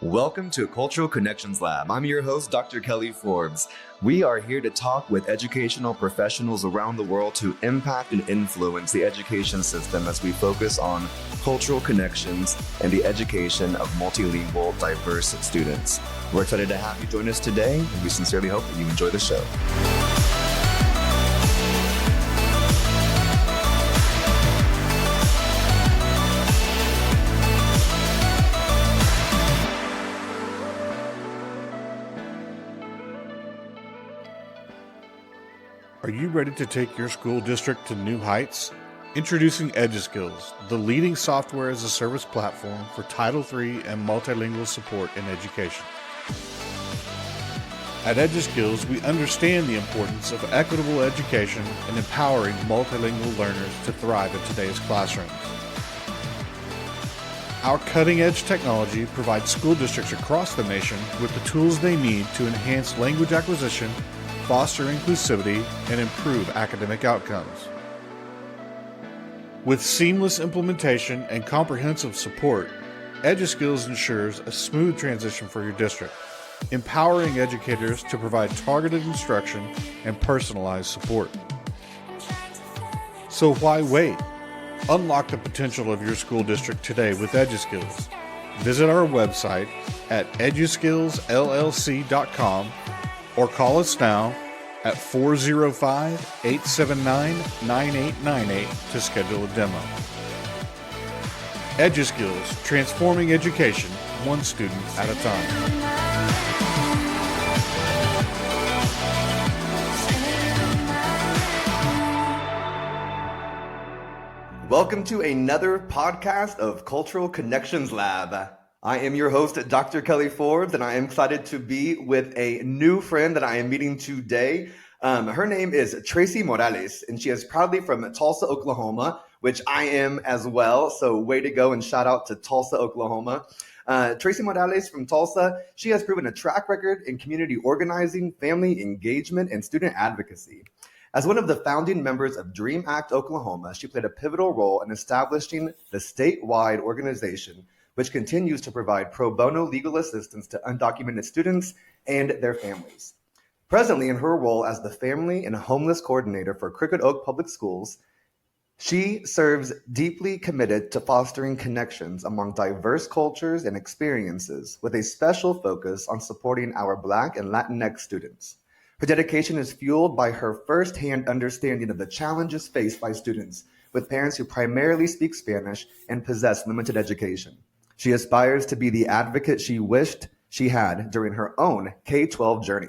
Welcome to Cultural Connections Lab. I'm your host, Dr. Kelly Forbes. We are here to talk with educational professionals around the world to impact and influence the education system as we focus on cultural connections and the education of multilingual, diverse students. We're excited to have you join us today, and we sincerely hope that you enjoy the show. Are you ready to take your school district to new heights? Introducing EduSkills, the leading software as a service platform for Title III and multilingual support in education. At EduSkills, we understand the importance of equitable education and empowering multilingual learners to thrive in today's classrooms. Our cutting-edge technology provides school districts across the nation with the tools they need to enhance language acquisition, foster inclusivity, and improve academic outcomes. With seamless implementation and comprehensive support, EduSkills ensures a smooth transition for your district, empowering educators to provide targeted instruction and personalized support. So why wait? Unlock the potential of your school district today with EduSkills. Visit our website at eduskillsllc.com or call us now at 405-879-9898 to schedule a demo. EduSkills, transforming education one student at a time. Welcome to another podcast of Cultural Connections Lab. I am your host, Dr. Kelly Forbes, and I am excited to be with a new friend that I am meeting today. Her name is Tracey Morales, and she is proudly from Tulsa, Oklahoma, which I am as well. So way to go and shout out to Tulsa, Oklahoma. Tracey Morales from Tulsa, she has proven a track record in community organizing, family engagement, and student advocacy. As one of the founding members of Dream Act Oklahoma, she played a pivotal role in establishing the statewide organization which continues to provide pro bono legal assistance to undocumented students and their families. Presently, in her role as the Family and Homeless Coordinator for Crooked Oak Public Schools, she serves deeply committed to fostering connections among diverse cultures and experiences with a special focus on supporting our Black and Latinx students. Her dedication is fueled by her firsthand understanding of the challenges faced by students with parents who primarily speak Spanish and possess limited education. She aspires to be the advocate she wished she had during her own K-12 journey.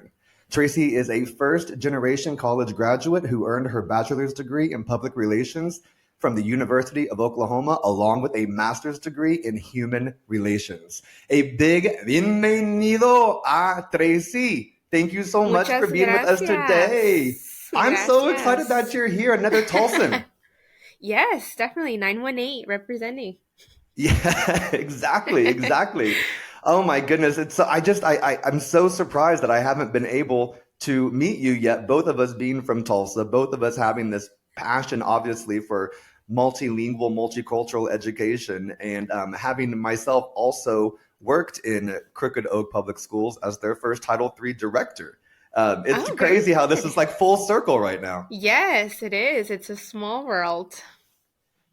Tracey is a first-generation college graduate who earned her bachelor's degree in public relations from the University of Oklahoma, along with a master's degree in human relations. A big bienvenido a Tracey. Thank you so much for being with us today. I'm so excited that you're here, another Tulsan. Yes, definitely. 918 representing. Yeah, exactly. Oh my goodness. I'm so surprised that I haven't been able to meet you yet. Both of us being from Tulsa, both of us having this passion, obviously, for multilingual, multicultural education, and having myself also worked in Crooked Oak Public Schools as their first Title III director. It's crazy how this is like full circle right now. Yes, it is. It's a small world.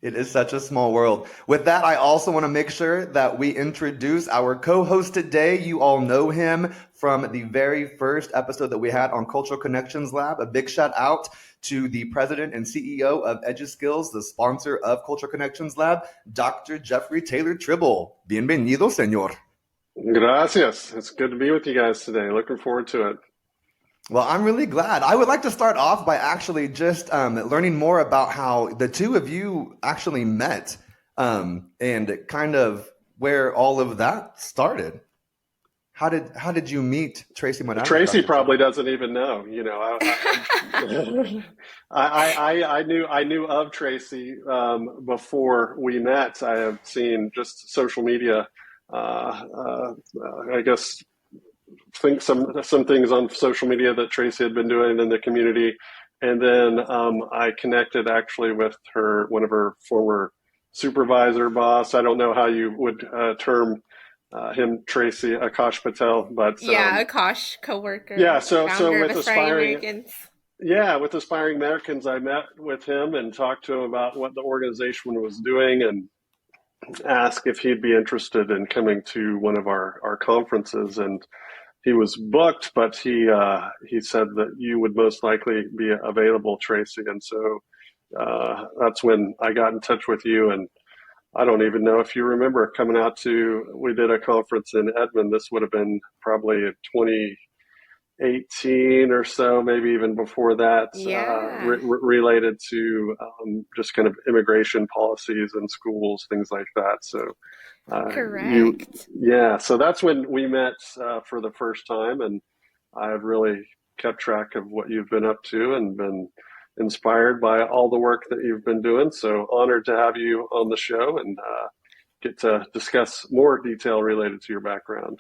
It is such a small world. With that, I also want to make sure that we introduce our co-host today. You all know him from the very first episode that we had on Cultural Connections Lab. A big shout out to the president and CEO of EduSkills, the sponsor of Cultural Connections Lab, Dr. Jeffrey Taylor Tribble. Bienvenido, señor. Gracias. It's good to be with you guys today. Looking forward to it. Well, I'm really glad. I would like to start off by actually just learning more about how the two of you actually met and kind of where all of that started. How did you meet Tracey Morales? Tracey probably doesn't even know. You know, I knew of Tracey before we met. I have seen just social media. I guess. Think some things on social media that Tracey had been doing in the community, and then I connected actually with one of her former supervisor, boss. I don't know how you would term him, Tracy, Akash Patel, but Yeah, Akash, yeah. coworker, So founder of with Aspiring aspiring, Americans. yeah, with aspiring Americans, I met with him and talked to him about what the organization was doing, and asked if he'd be interested in coming to one of our conferences. And he was booked, but he said that you would most likely be available, Tracy. And so that's when I got in touch with you. And I don't even know if you remember coming out to, we did a conference in Edmond. This would have been probably 2018 or so, maybe even before that, Yeah, related to just kind of immigration policies in schools, things like that. So you, correct. yeah, so that's when we met for the first time, and I've really kept track of what you've been up to and been inspired by all the work that you've been doing. So honored to have you on the show and get to discuss more detail related to your background.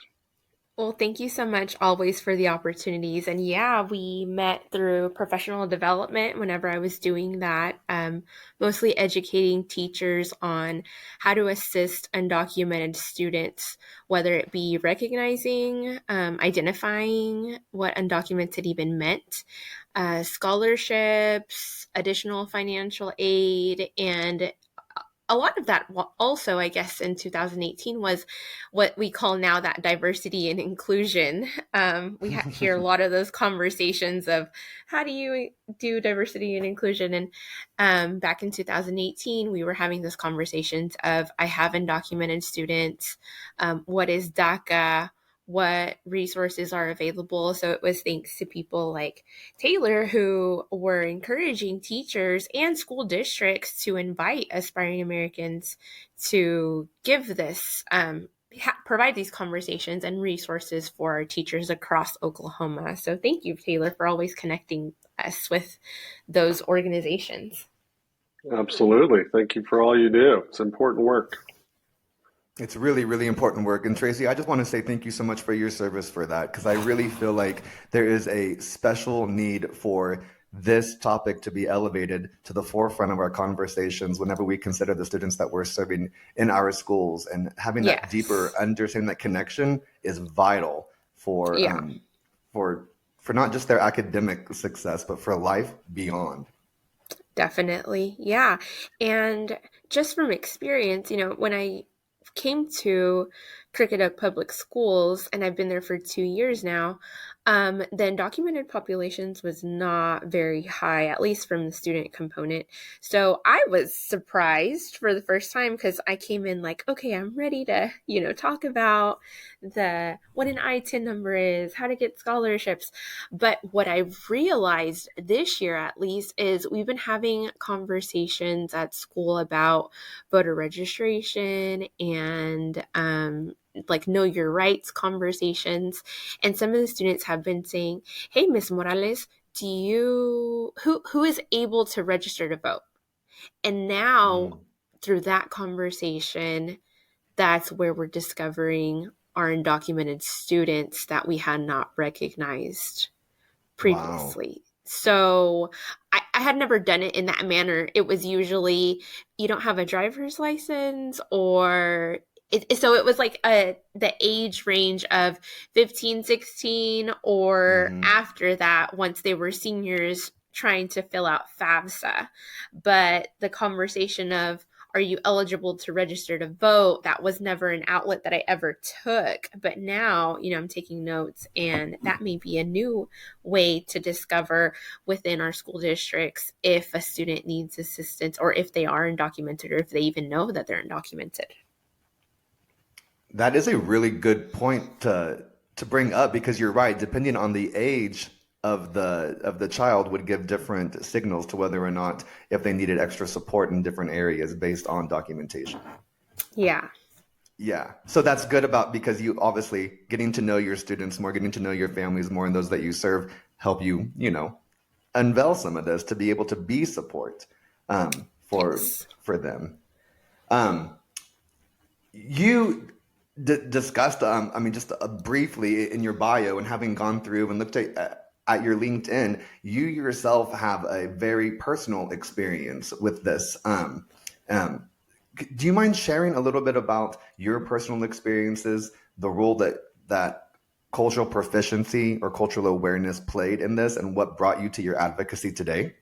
Well, thank you so much always for the opportunities. And yeah, we met through professional development whenever I was doing that, mostly educating teachers on how to assist undocumented students, whether it be recognizing, identifying what undocumented even meant, scholarships, additional financial aid, and a lot of that also, I guess, in 2018 was what we call now that diversity and inclusion. We hear a lot of those conversations of how do you do diversity and inclusion? And back in 2018, we were having those conversations of I have undocumented students. What is DACA? What resources are available? So it was thanks to people like Taylor, who were encouraging teachers and school districts to invite aspiring Americans to give this, provide these conversations and resources for our teachers across Oklahoma. So thank you, Taylor, for always connecting us with those organizations. Absolutely. Thank you for all you do. It's important work. It's really, really important work. And Tracy, I just want to say thank you so much for your service for that, because I really feel like there is a special need for this topic to be elevated to the forefront of our conversations whenever we consider the students that we're serving in our schools. And having that deeper Yes. understanding, that connection is vital for Yeah, for not just their academic success, but for life beyond. definitely. Yeah. And just from experience, when I came to Cricket Oak Public Schools, and I've been there for 2 years now, then documented populations was not very high, at least from the student component. So I was surprised for the first time because I came in like, okay, I'm ready to, talk about the what an I-10 number is, how to get scholarships. But what I've realized this year, at least, is we've been having conversations at school about voter registration and like know your rights conversations. And some of the students have been saying, hey, Miss Morales, do you who is able to register to vote? And now Mm. through that conversation, that's where we're discovering our undocumented students that we had not recognized Wow. previously. So I had never done it in that manner. It was usually you don't have a driver's license or so it was like the age range of 15, 16, or Hmm. after that once they were seniors trying to fill out FAFSA. But the conversation of are you eligible to register to vote? That was never an outlet that I ever took. But now, I'm taking notes, and that may be a new way to discover within our school districts if a student needs assistance or if they are undocumented or if they even know that they're undocumented. That is a really good point to bring up, because you're right. Depending on the age of the child would give different signals to whether or not if they needed extra support in different areas based on documentation. Yeah. Yeah. So that's good about, because you obviously getting to know your students more, getting to know your families more, and those that you serve help you, unveil some of this to be able to be support Yes. for them. Um, you discussed, I mean, just briefly in your bio, and having gone through and looked at your LinkedIn, you yourself have a very personal experience with this. Um, do you mind sharing a little bit about your personal experiences the role that cultural proficiency or cultural awareness played in this and what brought you to your advocacy today?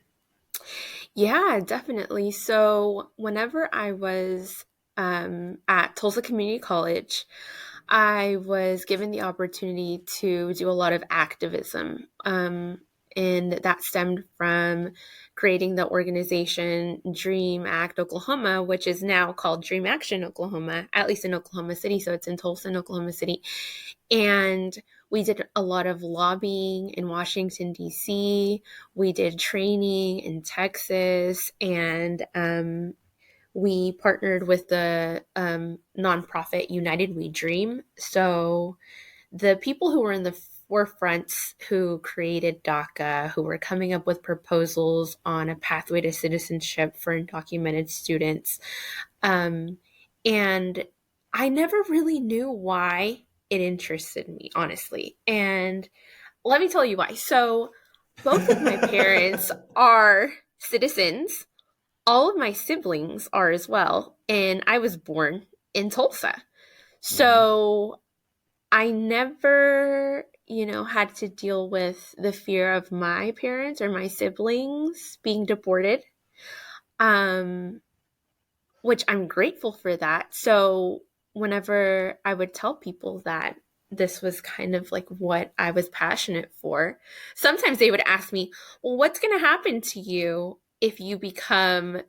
Yeah, definitely. So, whenever I was at Tulsa Community College, I was given the opportunity to do a lot of activism. And that stemmed from creating the organization Dream Act Oklahoma, which is now called Dream Action Oklahoma, at least in Oklahoma City. So it's in Tulsa and Oklahoma City. And we did a lot of lobbying in Washington, D.C. We did training in Texas, and we partnered with the nonprofit United We Dream. So the people who were in the forefronts who created DACA, who were coming up with proposals on a pathway to citizenship for undocumented students. And I never really knew why it interested me, honestly. And let me tell you why. So both of my parents are citizens. All of my siblings are as well. And I was born in Tulsa. Mm-hmm. So I never, had to deal with the fear of my parents or my siblings being deported, um, which I'm grateful for that. So whenever I would tell people that this was kind of like what I was passionate for, sometimes they would ask me, well, what's going to happen to you if you become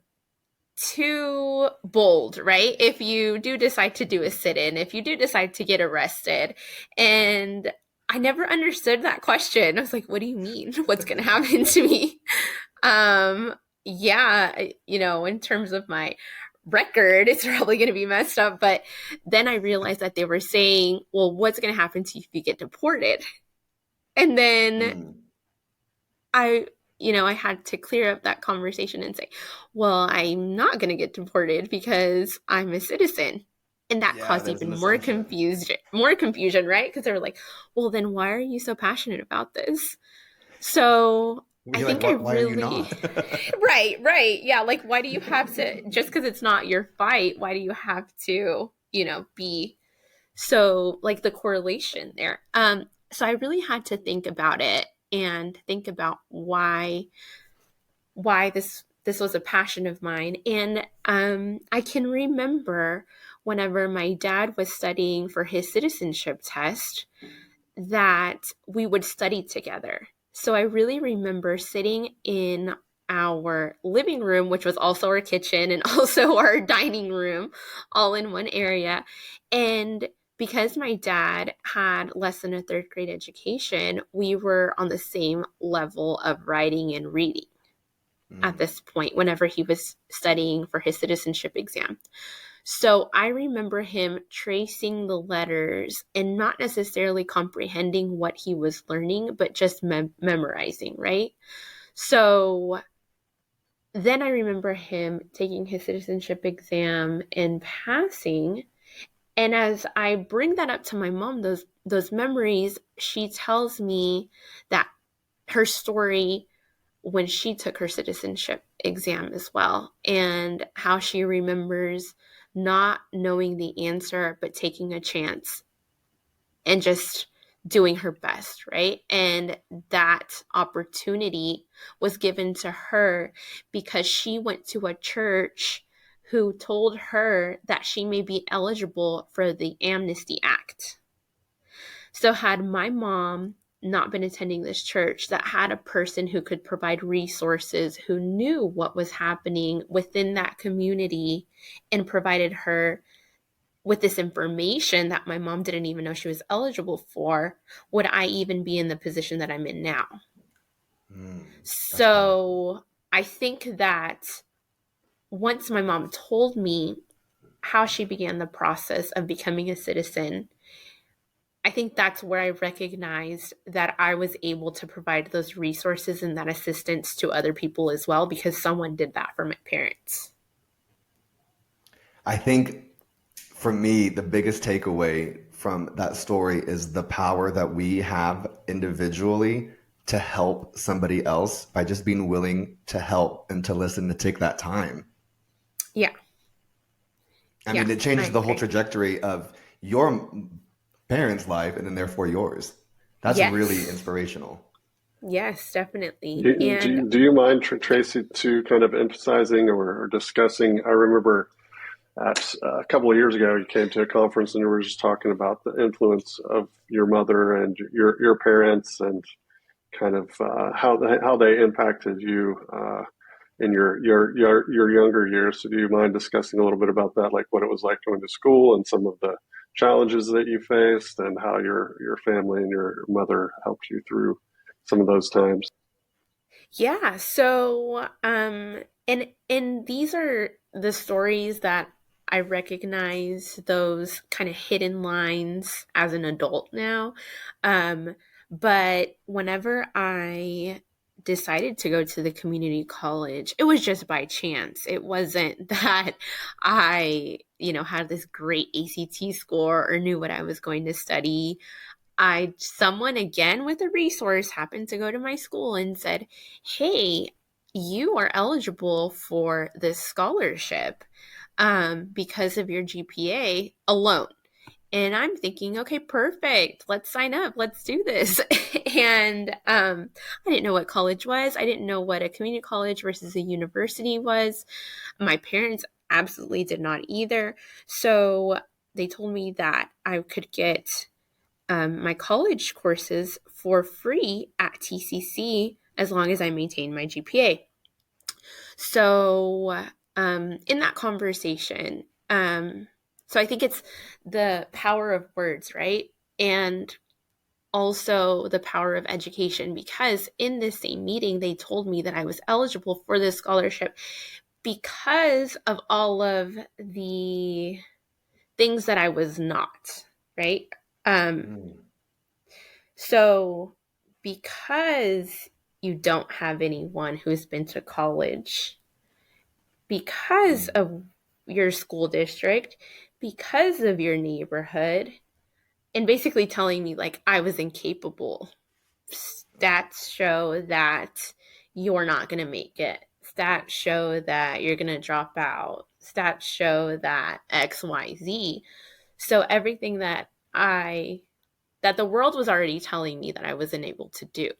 too bold, right? If you do decide to do a sit-in, if you do decide to get arrested. And I never understood that question. I was like, what do you mean? What's going to happen to me? Um, yeah, in terms of my record, it's probably going to be messed up. But then I realized that they were saying, well, what's going to happen to you if you get deported? And then Mm. I had to clear up that conversation and say, well, I'm not going to get deported because I'm a citizen. And that Yeah, caused there's even an assumption. more confusion, right? Because they were like, well, then why are you so passionate about this? So I You're like, think I why are you really, not? right. Yeah. Like, why do you have to, just because it's not your fight, why do you have to, be so like the correlation there? So I really had to think about it and think about why this was a passion of mine. And I can remember whenever my dad was studying for his citizenship test that we would study together. So I really remember sitting in our living room, which was also our kitchen and also our dining room, all in one area. And because my dad had less than a third grade education, we were on the same level of writing and reading at Mm. this point whenever he was studying for his citizenship exam. So I remember him tracing the letters and not necessarily comprehending what he was learning, but just memorizing, right? So then I remember him taking his citizenship exam and passing. And as I bring that up to my mom, those memories, she tells me that her story when she took her citizenship exam as well, and how she remembers not knowing the answer, but taking a chance and just doing her best, right? And that opportunity was given to her because she went to a church who told her that she may be eligible for the Amnesty Act. So, had my mom not been attending this church that had a person who could provide resources, who knew what was happening within that community and provided her with this information that my mom didn't even know she was eligible for, would I even be in the position that I'm in now? Mm. That's powerful. So, I think that once my mom told me how she began the process of becoming a citizen, I think that's where I recognized that I was able to provide those resources and that assistance to other people as well because someone did that for my parents. I think for me, the biggest takeaway from that story is the power that we have individually to help somebody else by just being willing to help and to listen, to take that time. Yeah, I yeah, mean, it I changes the whole agree. trajectory of your parents' life and then therefore yours. That's really Yes. inspirational. Yes, definitely. And Do you mind, Tracy, to kind of emphasizing or discussing? I remember a couple of years ago, you came to a conference and you were just talking about the influence of your mother and your parents and kind of how they impacted you in your younger years. So do you mind discussing a little bit about that, like what it was like going to school and some of the challenges that you faced and how your family and your mother helped you through some of those times? yeah, so and these are the stories that I recognize, those kind of hidden lines as an adult now. Um, but whenever I decided to go to the community college, it was just by chance. It wasn't that I, had this great ACT score or knew what I was going to study. Someone again with a resource happened to go to my school and said, "Hey, you are eligible for this scholarship because of your GPA alone." And I'm thinking, okay, perfect. Let's sign up. Let's do this. And I didn't know what college was. I didn't know what a community college versus a university was. My parents absolutely did not either. So they told me that I could get my college courses for free at TCC as long as I maintain my GPA. So, in that conversation, so I think it's the power of words, right? And also the power of education, because in this same meeting, they told me that I was eligible for this scholarship because of all of the things that I was not, right? Um, Mm. So, because you don't have anyone who's been to college, because Mm. of your school district, because of your neighborhood, and basically telling me like I was incapable, stats show that you're not going to make it. Stats show that you're going to drop out. Stats show that XYZ. So everything that the world was already telling me that I wasn't able to do,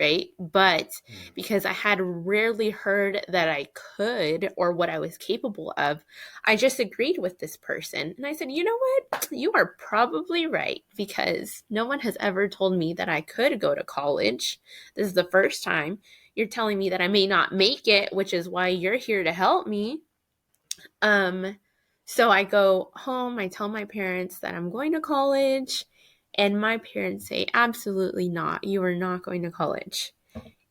right? But Mm. because I had rarely heard that I could or what I was capable of, I just agreed with this person. And I said, you know what? You are probably right, because no one has ever told me that I could go to college. This is the first time. You're telling me that I may not make it, which is why you're here to help me. Um, so I go home, I tell my parents that I'm going to college, and my parents say, absolutely not. You are not going to college.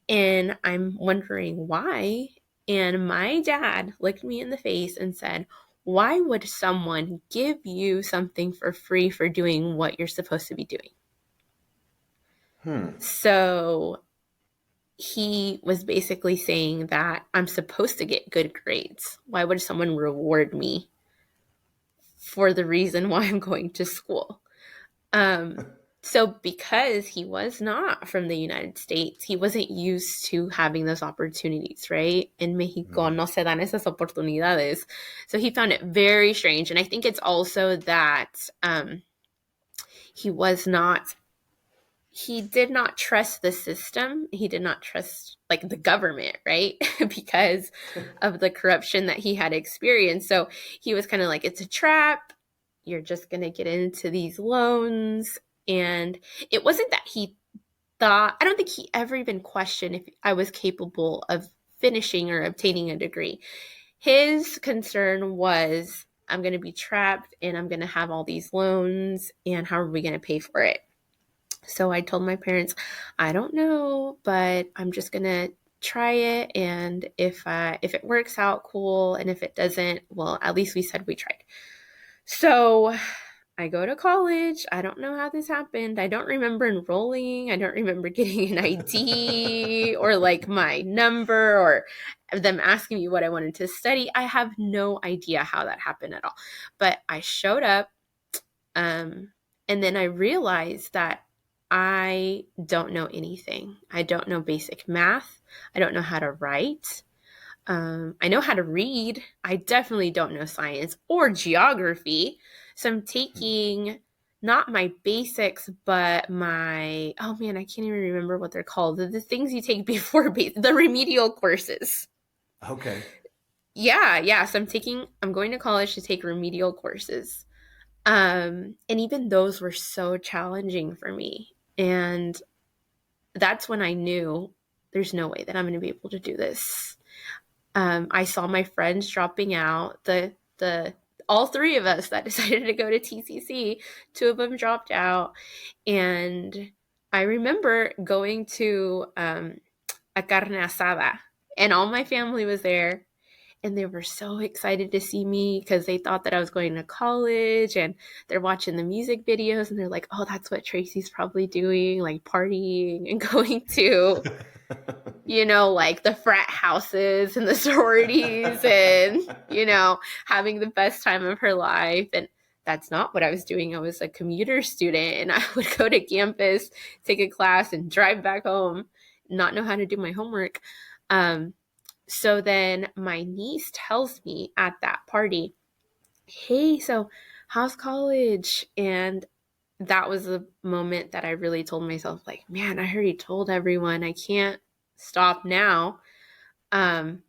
And I'm wondering why. And my dad looked me in the face and said, why would someone give you something for free for doing what you're supposed to be doing? Hmm. So he was basically saying that I'm supposed to get good grades. Why would someone reward me for the reason why I'm going to school? Um, so because he was not from the United States, he wasn't used to having those opportunities, right? In Mexico Mm. no se dan esas oportunidades. So he found it very strange. And I think it's also that he was not he did not trust the system. He did not trust like the government, right? Because of the corruption that he had experienced. So he was kind of like, it's a trap. You're just going to get into these loans. And it wasn't that he thought, I don't think he ever even questioned if I was capable of finishing or obtaining a degree. His concern was, I'm going to be trapped and I'm going to have all these loans, and how are we going to pay for it? So I told my parents, I don't know, but I'm just gonna try it, and if it works out, cool, and if it doesn't, well, at least we said we tried. So I go to college. I don't know how this happened. I don't remember enrolling. I don't remember getting an ID or like my number or them asking me what I wanted to study. I have no idea how that happened at all. But I showed up, um, and then I realized that I don't know anything. I don't know basic math. I don't know how to write. I know how to read. I definitely don't know science or geography. So I'm taking not my basics, but my, oh man, I can't even remember what they're called. The things you take before the remedial courses. Okay. Yeah. So I'm going to college to take remedial courses. And even those were so challenging for me. And that's when I knew there's no way that I'm going to be able to do this. I saw my friends dropping out. The all three of us that decided to go to TCC, two of them dropped out, and I remember going to a carne asada, and all my family was there, and they were so excited to see me because they thought that I was going to college, and they're watching the music videos, and they're like, "Oh, that's what Tracey's probably doing, like partying and going to." Like the frat houses and the sororities and, having the best time of her life. And that's not what I was doing. I was a commuter student and I would go to campus, take a class, and drive back home, not know how to do my homework. So then my niece tells me at that party, "Hey, so how's college?" And that was the moment that I really told myself, like, man, I already told everyone, I can't stop now. Um,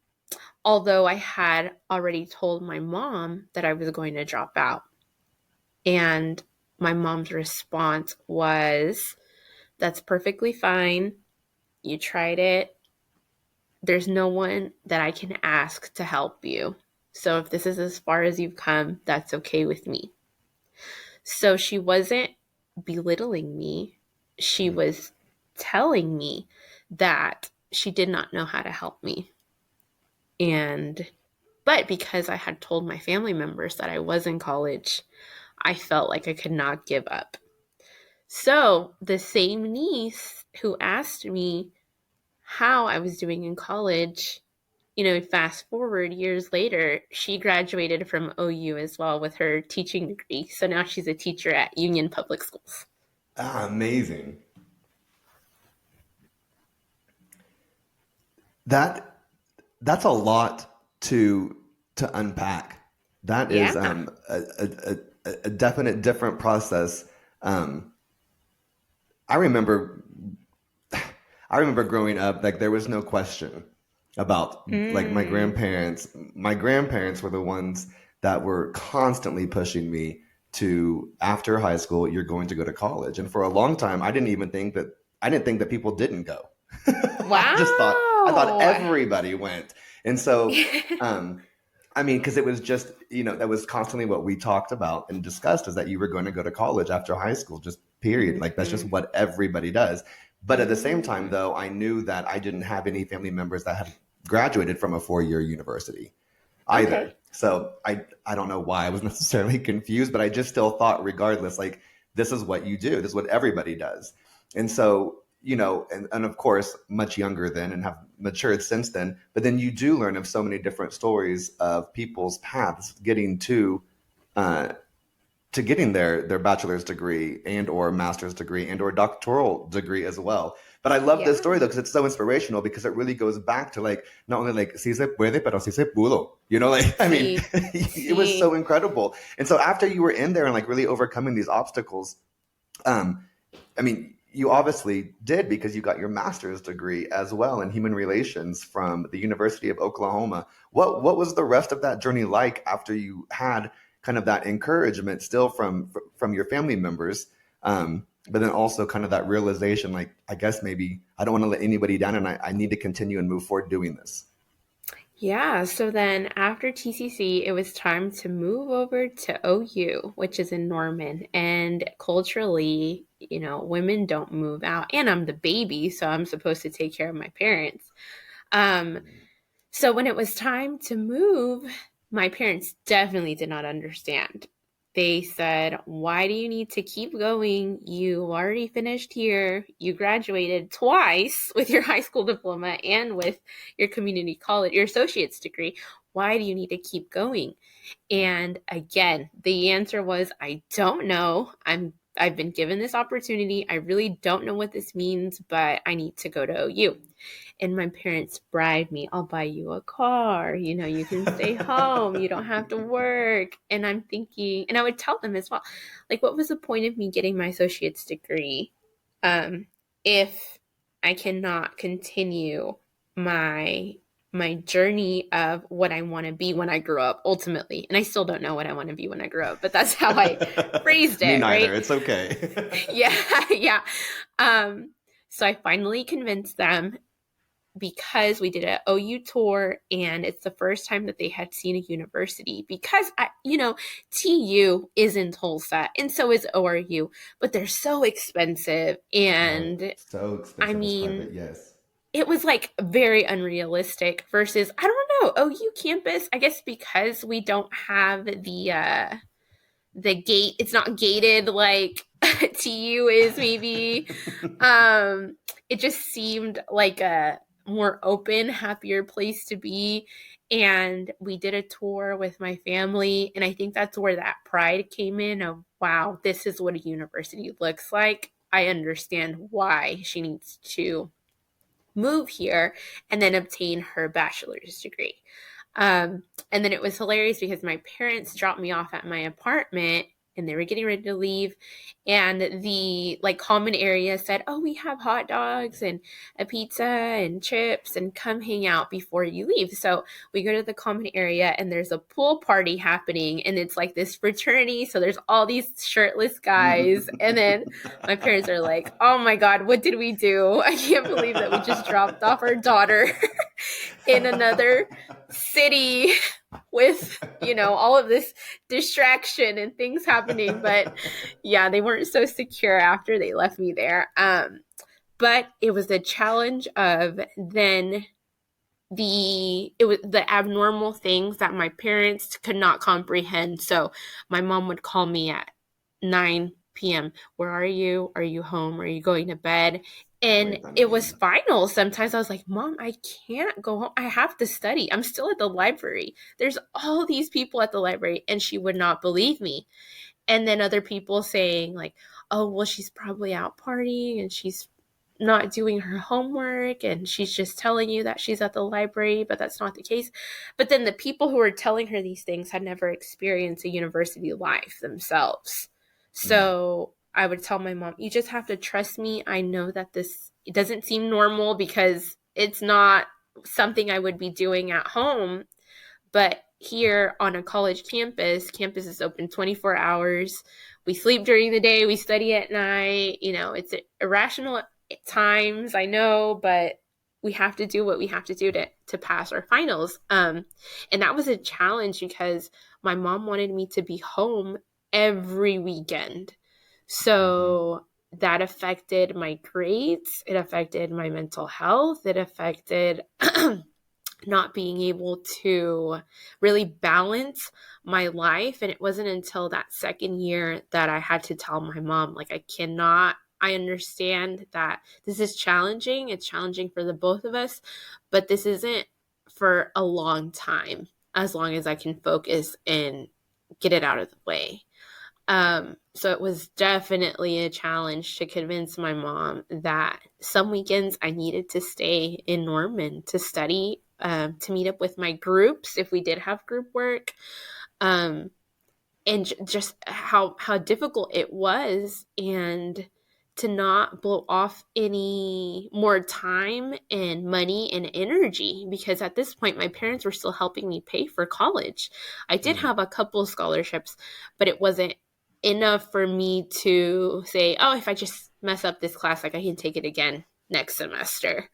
Although I had already told my mom that I was going to drop out. And my mom's response was, "That's perfectly fine. You tried it. There's no one that I can ask to help you. So if this is as far as you've come, that's okay with me." So she wasn't belittling me. She was telling me that she did not know how to help me. But because I had told my family members that I was in college, I felt like I could not give up. So the same niece who asked me how I was doing in college, fast forward years later, she graduated from OU as well with her teaching degree. So now she's a teacher at Union Public Schools. Amazing. That that's a lot to unpack. That is Yeah. a definite different process. Um, I remember I remember growing up, like there was no question about like my Mm. grandparents. My grandparents were the ones that were constantly pushing me to after high school, you're going to go to college. And for a long time, I didn't think that people didn't go. I thought Wow. everybody went. And so I mean, because it was just, that was constantly what we talked about and discussed is that you were going to go to college after high school, just period. Like that's just Mhm. what everybody does. But at the same time, Mm. though, I knew that I didn't have any family members that had graduated from a 4-year university either. Okay. So I don't know why I was necessarily confused, but I just still thought, regardless, like this is what you do. This is what everybody does. And so, and of course, much younger then and have matured since then. But then you do learn of so many different stories of people's paths uh, getting their bachelor's degree and or master's degree and or doctoral degree as well. But I love this story Yeah. though because it's so inspirational because it really goes back to like not only like si se puede pero si se pudo. Like I mean See. it was so See. incredible. And so after you were in there and like really overcoming these obstacles, um, I mean, you obviously did because you got your master's degree as well in human relations from the University of Oklahoma. What was the rest of that journey like after you had kind of that encouragement still from your family members, but then also kind of that realization, like I guess maybe I don't want to let anybody down, and I need to continue and move forward doing this. Yeah, so then after TCC, it was time to move over to OU, which is in Norman. And culturally, women don't move out. And I'm the baby, so I'm supposed to take care of my parents. Um, so when it was time to move, my parents definitely did not understand. They said, "Why do you need to keep going? You already finished here. You graduated twice with your high school diploma and with your community college, your associate's degree. Why do you need to keep going?" And again, the answer was, "I don't know. I've been given this opportunity. I really don't know what this means, but I need to go to OU. And my parents bribed me. I'll buy you a car. You can stay home. You don't have to work. And I'm thinking, and I would tell them as well, like, what was the point of me getting my associate's degree if I cannot continue my journey of what I want to be when I grow up ultimately. And I still don't know what I want to be when I grow up, but that's how I phrased it. Me neither. Right? It's okay. Yeah. So I finally convinced them, because we did an OU tour and it's the first time that they had seen a university, because TU is in Tulsa and so is ORU, but they're so expensive. And Right. So expensive I as mean, private, yes. it was like very unrealistic versus, I don't know, OU campus, I guess because we don't have the gate, it's not gated like TU is maybe. It just seemed like a more open, happier place to be. And we did a tour with my family, and I think that's where that pride came in of, wow, this is what a university looks like. I understand why she needs to move here and then obtain her bachelor's degree. And then it was hilarious because my parents dropped me off at my apartment and they were getting ready to leave. And the like common area said, oh, we have hot dogs and a pizza and chips, and come hang out before you leave. So we go to the common area and there's a pool party happening, and it's like this fraternity. So there's all these shirtless guys. And then my parents are like, oh my God, what did we do? I can't believe that we just dropped off our daughter in another city with all of this distraction and things happening. But yeah, they weren't so secure after they left me there. But it was a challenge of then it was the abnormal things that my parents could not comprehend. So my mom would call me at 9 p.m. Where are you? Are you home? Are you going to bed? And it was final. Sometimes I was like, Mom, I can't go home. I have to study. I'm still at the library. There's all these people at the library. And she would not believe me. And then other people saying like, oh, well, she's probably out partying and she's not doing her homework and she's just telling you that she's at the library, but that's not the case. But then the people who were telling her these things had never experienced a university life themselves. So I would tell my mom, you just have to trust me. I know that it doesn't seem normal because it's not something I would be doing at home. But here on a college campus is open 24 hours. We sleep during the day. We study at night. It's irrational at times, I know, but we have to do what we have to do to pass our finals. And that was a challenge because my mom wanted me to be home every weekend. So that affected my grades. It affected my mental health. It affected not being able to really balance my life. And it wasn't until that second year that I had to tell my mom, like, I understand that this is challenging. It's challenging for the both of us, but this isn't for a long time, as long as I can focus and get it out of the way. So it was definitely a challenge to convince my mom that some weekends I needed to stay in Norman to study, to meet up with my groups if we did have group work, and just how difficult it was, and to not blow off any more time and money and energy, because at this point my parents were still helping me pay for college. I did have a couple of scholarships, but it wasn't enough for me to say, oh, if I just mess up this class, like I can take it again next semester.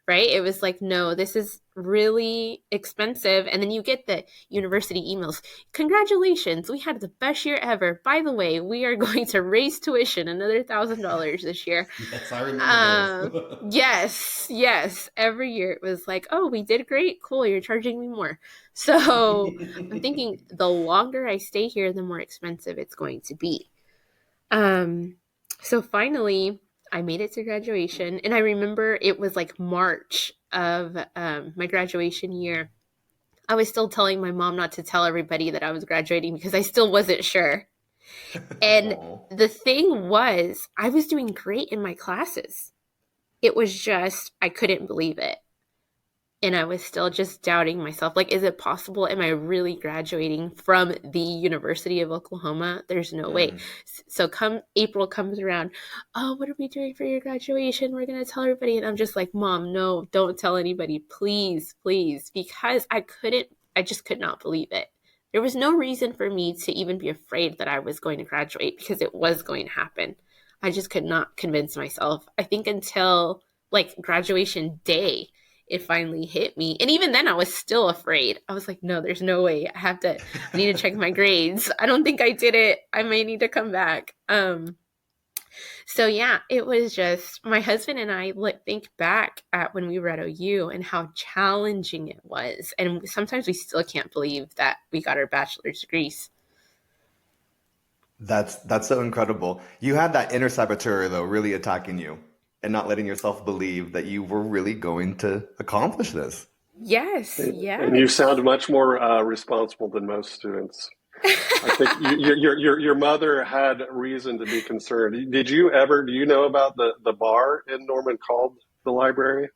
Right? It was like, no, this is really expensive. And then you get the university emails. Congratulations, we had the best year ever. By the way, we are going to raise tuition another $1,000 this year. Yes, I remember those. Yes. Every year it was like, oh, we did great. Cool, you're charging me more. So I'm thinking the longer I stay here, the more expensive it's going to be. So finally, I made it to graduation, and I remember it was like March of my graduation year. I was still telling my mom not to tell everybody that I was graduating because I still wasn't sure. And Oh. the thing was, I was doing great in my classes. It was just, I couldn't believe it. And I was still just doubting myself. Like, is it possible? Am I really graduating from the University of Oklahoma? There's no way. Mm. So come April comes around, oh, what are we doing for your graduation? We're going to tell everybody. And I'm just like, Mom, no, don't tell anybody. Please, please. Because I just could not believe it. There was no reason for me to even be afraid that I was going to graduate because it was going to happen. I just could not convince myself. I think until like graduation day, it finally hit me. And even then I was still afraid. I was like, no, there's no way. I need to check my grades. I don't think I did it. I may need to come back. So yeah, it was just my husband and I think back at when we were at OU and how challenging it was. And sometimes we still can't believe that we got our bachelor's degrees. That's so incredible. You had that inner saboteur though, really attacking you and not letting yourself believe that you were really going to accomplish this. Yes, And you yes. sound much more responsible than most students. I think your mother had reason to be concerned. Did you ever, do you know about the bar in Norman called the library?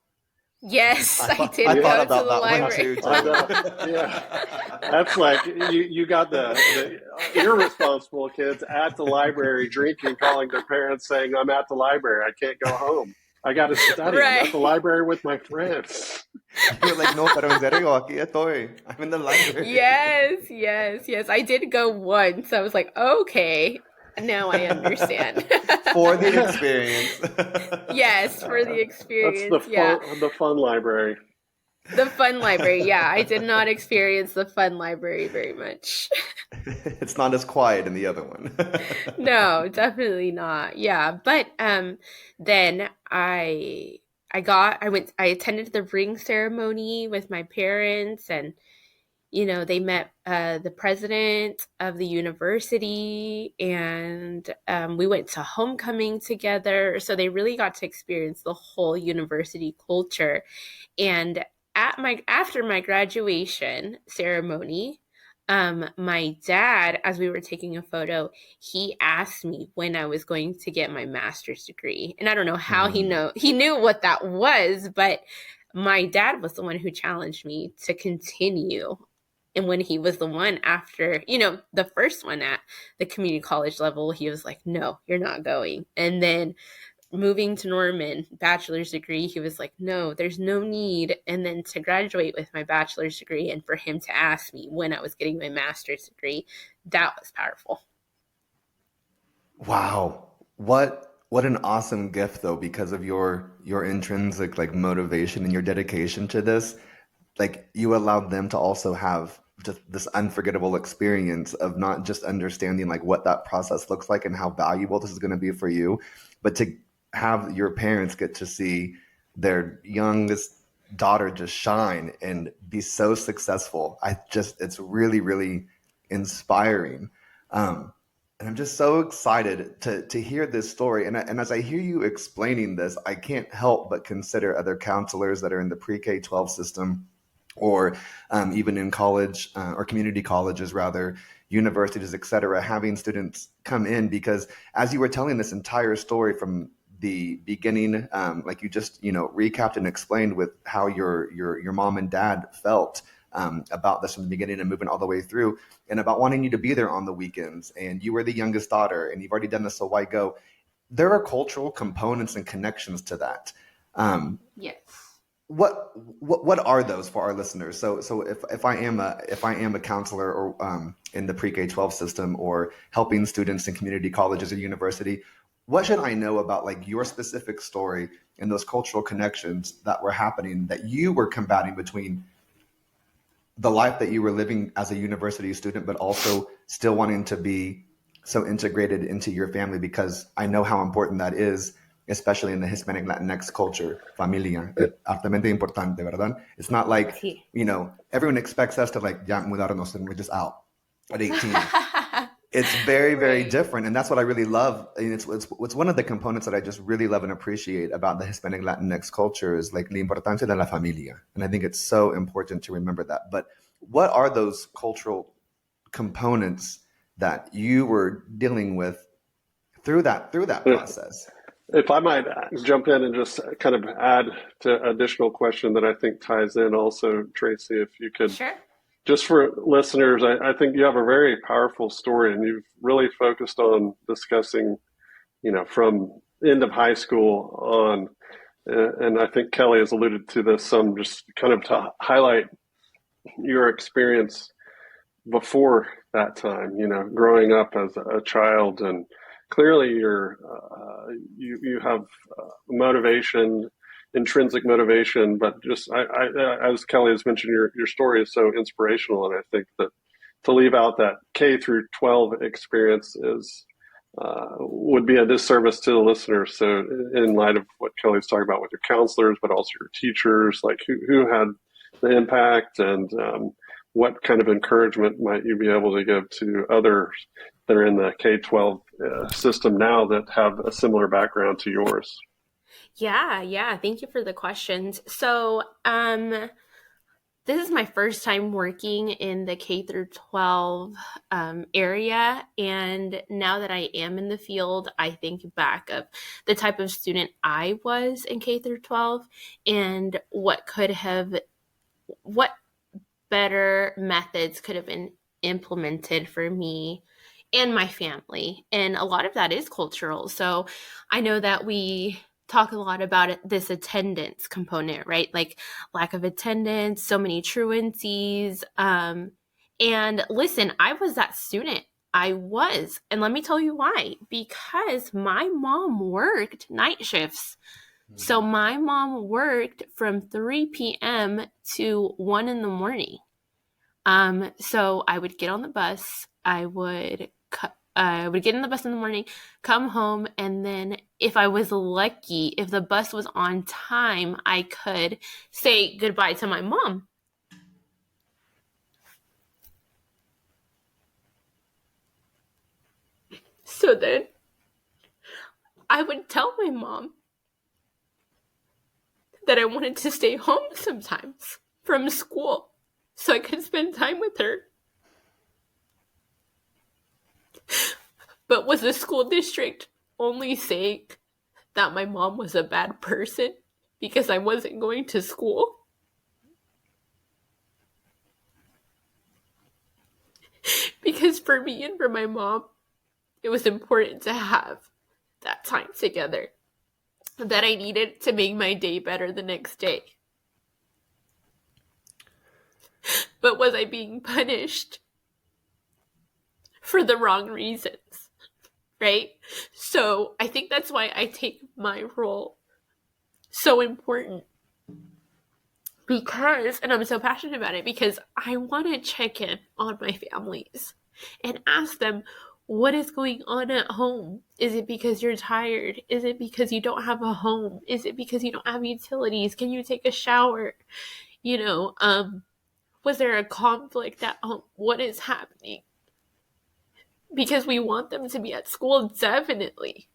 Yes, I I did thought go to about the that one library. too, I Jen. know. Yeah. That's like you got the irresponsible kids at the library drinking, calling their parents saying, I'm at the library. I can't go home. I got to study. I'm at Right. the library with my friends. You're like, no, pero en serio, aquí estoy. I'm in the library. Yes, yes, yes. I did go once. I was like, okay, now I understand. For the experience. Yes, for the That's experience. Yeah. the fun library. The fun library. Yeah, I did not experience the fun library very much. It's not as quiet in the other one. No, definitely not. Yeah, but then I attended the ring ceremony with my parents, and they met the president of the university, and we went to homecoming together. So they really got to experience the whole university culture. And after my graduation ceremony, my dad, as we were taking a photo, he asked me when I was going to get my master's degree. And I don't know how Mm. he knew what that was, but my dad was the one who challenged me to continue. And when he was the one after, the first one at the community college level, he was like, no, you're not going. And then moving to Norman, bachelor's degree, he was like, no, there's no need. And then to graduate with my bachelor's degree and for him to ask me when I was getting my master's degree, that was powerful. Wow. What an awesome gift though, because of your intrinsic like motivation and your dedication to this. Like you allowed them to also have just this unforgettable experience of not just understanding like what that process looks like and how valuable this is going to be for you, but to have your parents get to see their youngest daughter just shine and be so successful. It's really, really inspiring. Um, and I'm just so excited to hear this story. And as I hear you explaining this, I can't help but consider other counselors that are in the pre-K 12 system or even in college or community colleges, rather, universities, et cetera, having students come in because as you were telling this entire story from the beginning, like you just recapped and explained with how your mom and dad felt about this from the beginning and moving all the way through, and about wanting you to be there on the weekends, and you were the youngest daughter, and you've already done this, so why go? There are cultural components and connections to that. Um, Yes. what are those for our listeners? So if I am a counselor or in the pre-K 12 system or helping students in community colleges or university, what should I know about like your specific story and those cultural connections that were happening that you were combating between the life that you were living as a university student, but also still wanting to be so integrated into your family because I know how important that is, especially in the Hispanic Latinx culture. Familia, altamente importante, ¿verdad? It's not like, Sí. everyone expects us to like, ya mudarnos and we're just out at 18. It's very, very Right. different. And that's what I really love. And it's one of the components that I just really love and appreciate about the Hispanic Latinx culture is like la importancia de la familia. And I think it's so important to remember that. But what are those cultural components that you were dealing with through that process? If I might jump in and just kind of add to additional question that I think ties in also, Tracy, if you could, Sure. just for listeners, I think you have a very powerful story, and you've really focused on discussing, from end of high school on. And I think Kelly has alluded to this some, just kind of to highlight your experience before that time, growing up as a child, and clearly you have motivation, intrinsic motivation, but just as Kelly has mentioned, your story is so inspirational, and I think that to leave out that K through 12 experience would be a disservice to the listeners. So in light of what Kelly's talking about with your counselors, but also your teachers, like who had the impact, and what kind of encouragement might you be able to give to others that are in the K-12 system now that have a similar background to yours? Yeah. Thank you for the questions. So, this is my first time working in the K through 12 area. And now that I am in the field, I think back of the type of student I was in K through 12 and what better methods could have been implemented for me and my family. And a lot of that is cultural. So I know that we talk a lot about this attendance component, right? Like lack of attendance, so many truancies. And listen, I was that student. I was. And let me tell you why. Because my mom worked night shifts. So my mom worked from 3 p.m. to 1 in the morning. So I would get on the bus. I would get in the bus in the morning, come home, and then if I was lucky, if the bus was on time, I could say goodbye to my mom. So then I would tell my mom that I wanted to stay home sometimes from school so I could spend time with her. But was the school district only saying that my mom was a bad person because I wasn't going to school? Because for me and for my mom, it was important to have that time together that I needed to make my day better the next day. But was I being punished for the wrong reasons, right? So I think that's why I take my role so important. Because, and I'm so passionate about it, because I want to check in on my families and ask them, what is going on at home? Is it because you're tired? Is it because you don't have a home? Is it because you don't have utilities? Can you take a shower? Was there a conflict at home? What is happening? Because we want them to be at school, definitely.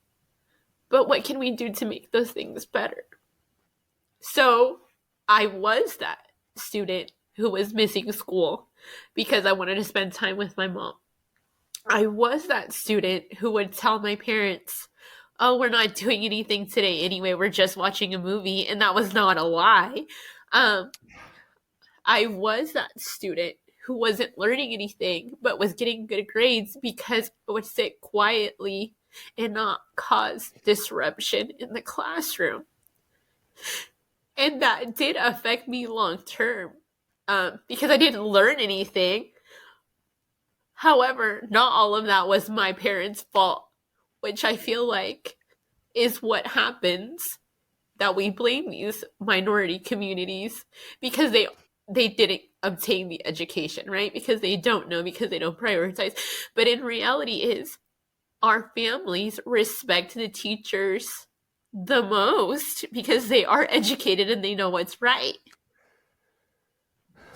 But what can we do to make those things better? So I was that student who was missing school because I wanted to spend time with my mom. I was that student who would tell my parents, oh, we're not doing anything today anyway, we're just watching a movie, and that was not a lie. I was that student who wasn't learning anything but was getting good grades because I would sit quietly and not cause disruption in the classroom. And that did affect me long term because I didn't learn anything. However, not all of that was my parents' fault, which I feel like is what happens, that we blame these minority communities because they didn't obtain the education, right? Because they don't know, because they don't prioritize. But in reality is our families respect the teachers the most because they are educated and they know what's right.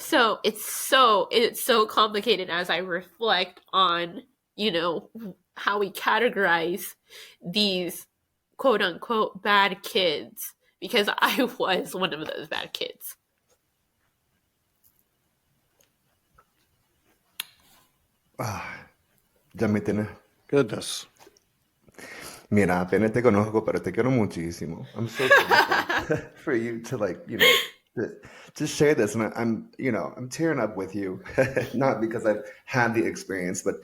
So it's so complicated as I reflect on, how we categorize these quote unquote bad kids, because I was one of those bad kids. Ya me tienes. Goodness. Mira, apenas te conozco, pero te quiero muchísimo. I'm so thankful for you to like, to share this. And I'm tearing up with you, not because I've had the experience, but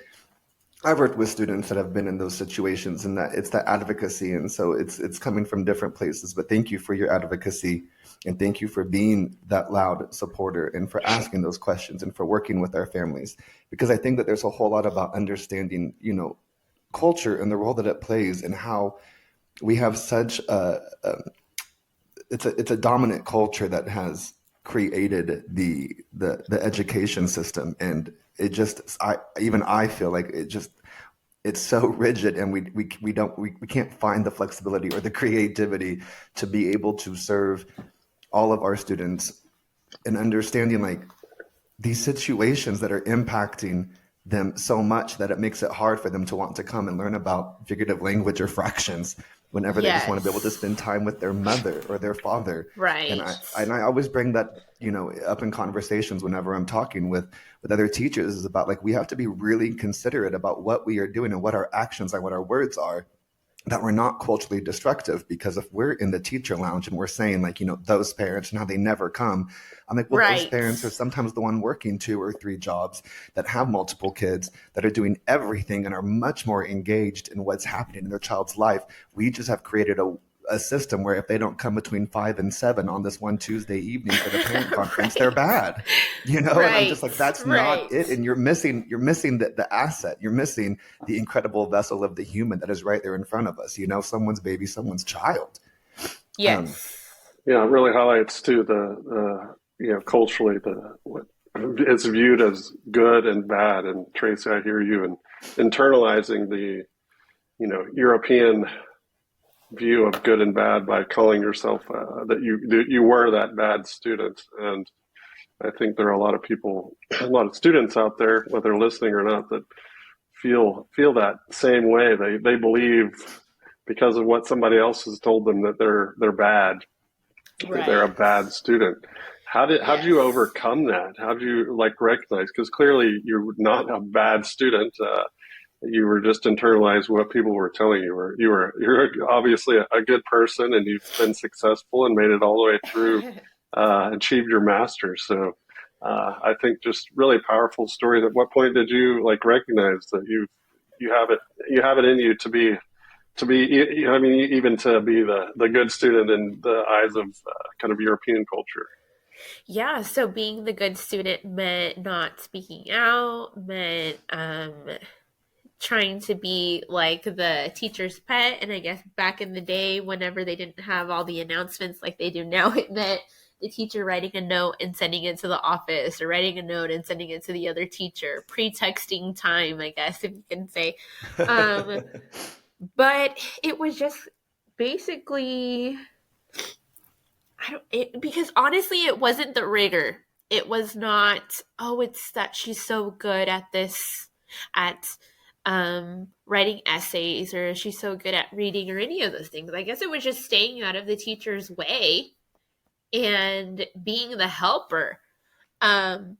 I've worked with students that have been in those situations, and that it's that advocacy. And so it's coming from different places. But thank you for your advocacy, and thank you for being that loud supporter, and for asking those questions, and for working with our families. Because I think that there's a whole lot about understanding, culture and the role that it plays, and how we have such it's a dominant culture that has created the education system, and it just I feel like it's so rigid, and we can't find the flexibility or the creativity to be able to serve all of our students, and understanding like these situations that are impacting them so much that it makes it hard for them to want to come and learn about figurative language or fractions whenever they just want to be able to spend time with their mother or their father. Right. And I always bring that, up in conversations whenever I'm talking with other teachers, is about like, we have to be really considerate about what we are doing and what our actions are, what our words are, that we're not culturally destructive. Because if we're in the teacher lounge and we're saying like, those parents and how they never come, I'm like, well, those parents are sometimes the one working 2 or 3 jobs, that have multiple kids, that are doing everything and are much more engaged in what's happening in their child's life. We just have created a system where if they don't come between 5 and 7 on this one Tuesday evening for the parent conference, they're bad, And I'm just like, that's not it. And you're missing the asset. You're missing the incredible vessel of the human that is right there in front of us, someone's baby, someone's child. Yes. Yeah, it really highlights too the culturally what it's viewed as good and bad. And Tracey, I hear you, and internalizing the European view of good and bad by calling yourself that you were that bad student. And I think there are a lot of students out there, whether listening or not, that feel that same way. They believe, because of what somebody else has told them, that they're bad, that they're a bad student. How did you overcome that? How did you recognize? Because clearly you're not a bad student. You were just internalized what people were telling you. You're obviously a good person, and you've been successful and made it all the way through, achieved your master's. So I think just really powerful story. At what point did you recognize that you have it in you to be even to be the good student in the eyes of kind of European culture? Yeah, so being the good student meant not speaking out, meant trying to be like the teacher's pet. And I guess back in the day, whenever they didn't have all the announcements like they do now, it meant the teacher writing a note and sending it to the office, or writing a note and sending it to the other teacher. Pretexting time, I guess, if you can say. But it was just basically, because honestly, it wasn't the rigor. It was not, it's that she's so good at this, at writing essays, or she's so good at reading, or any of those things. I guess it was just staying out of the teacher's way and being the helper. But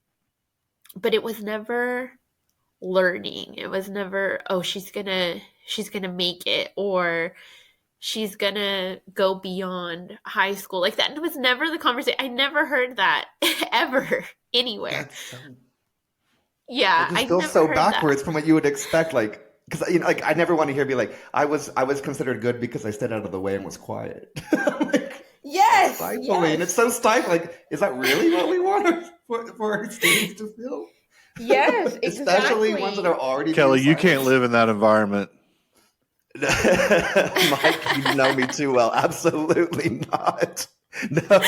it was never learning. It was never, she's gonna make it, or she's gonna go beyond high school. Like, that was never the conversation. I never heard that ever anywhere. Yeah, I feel so backwards from what you would expect. Because I never want to hear be like, I was considered good because I stayed out of the way and was quiet. Yes, stifling. It's so stifling. Is that really what we want for our students to feel? Yes, exactly. Especially ones that are already. Kelly, you can't live in that environment. Mike, you know me too well. Absolutely not. No.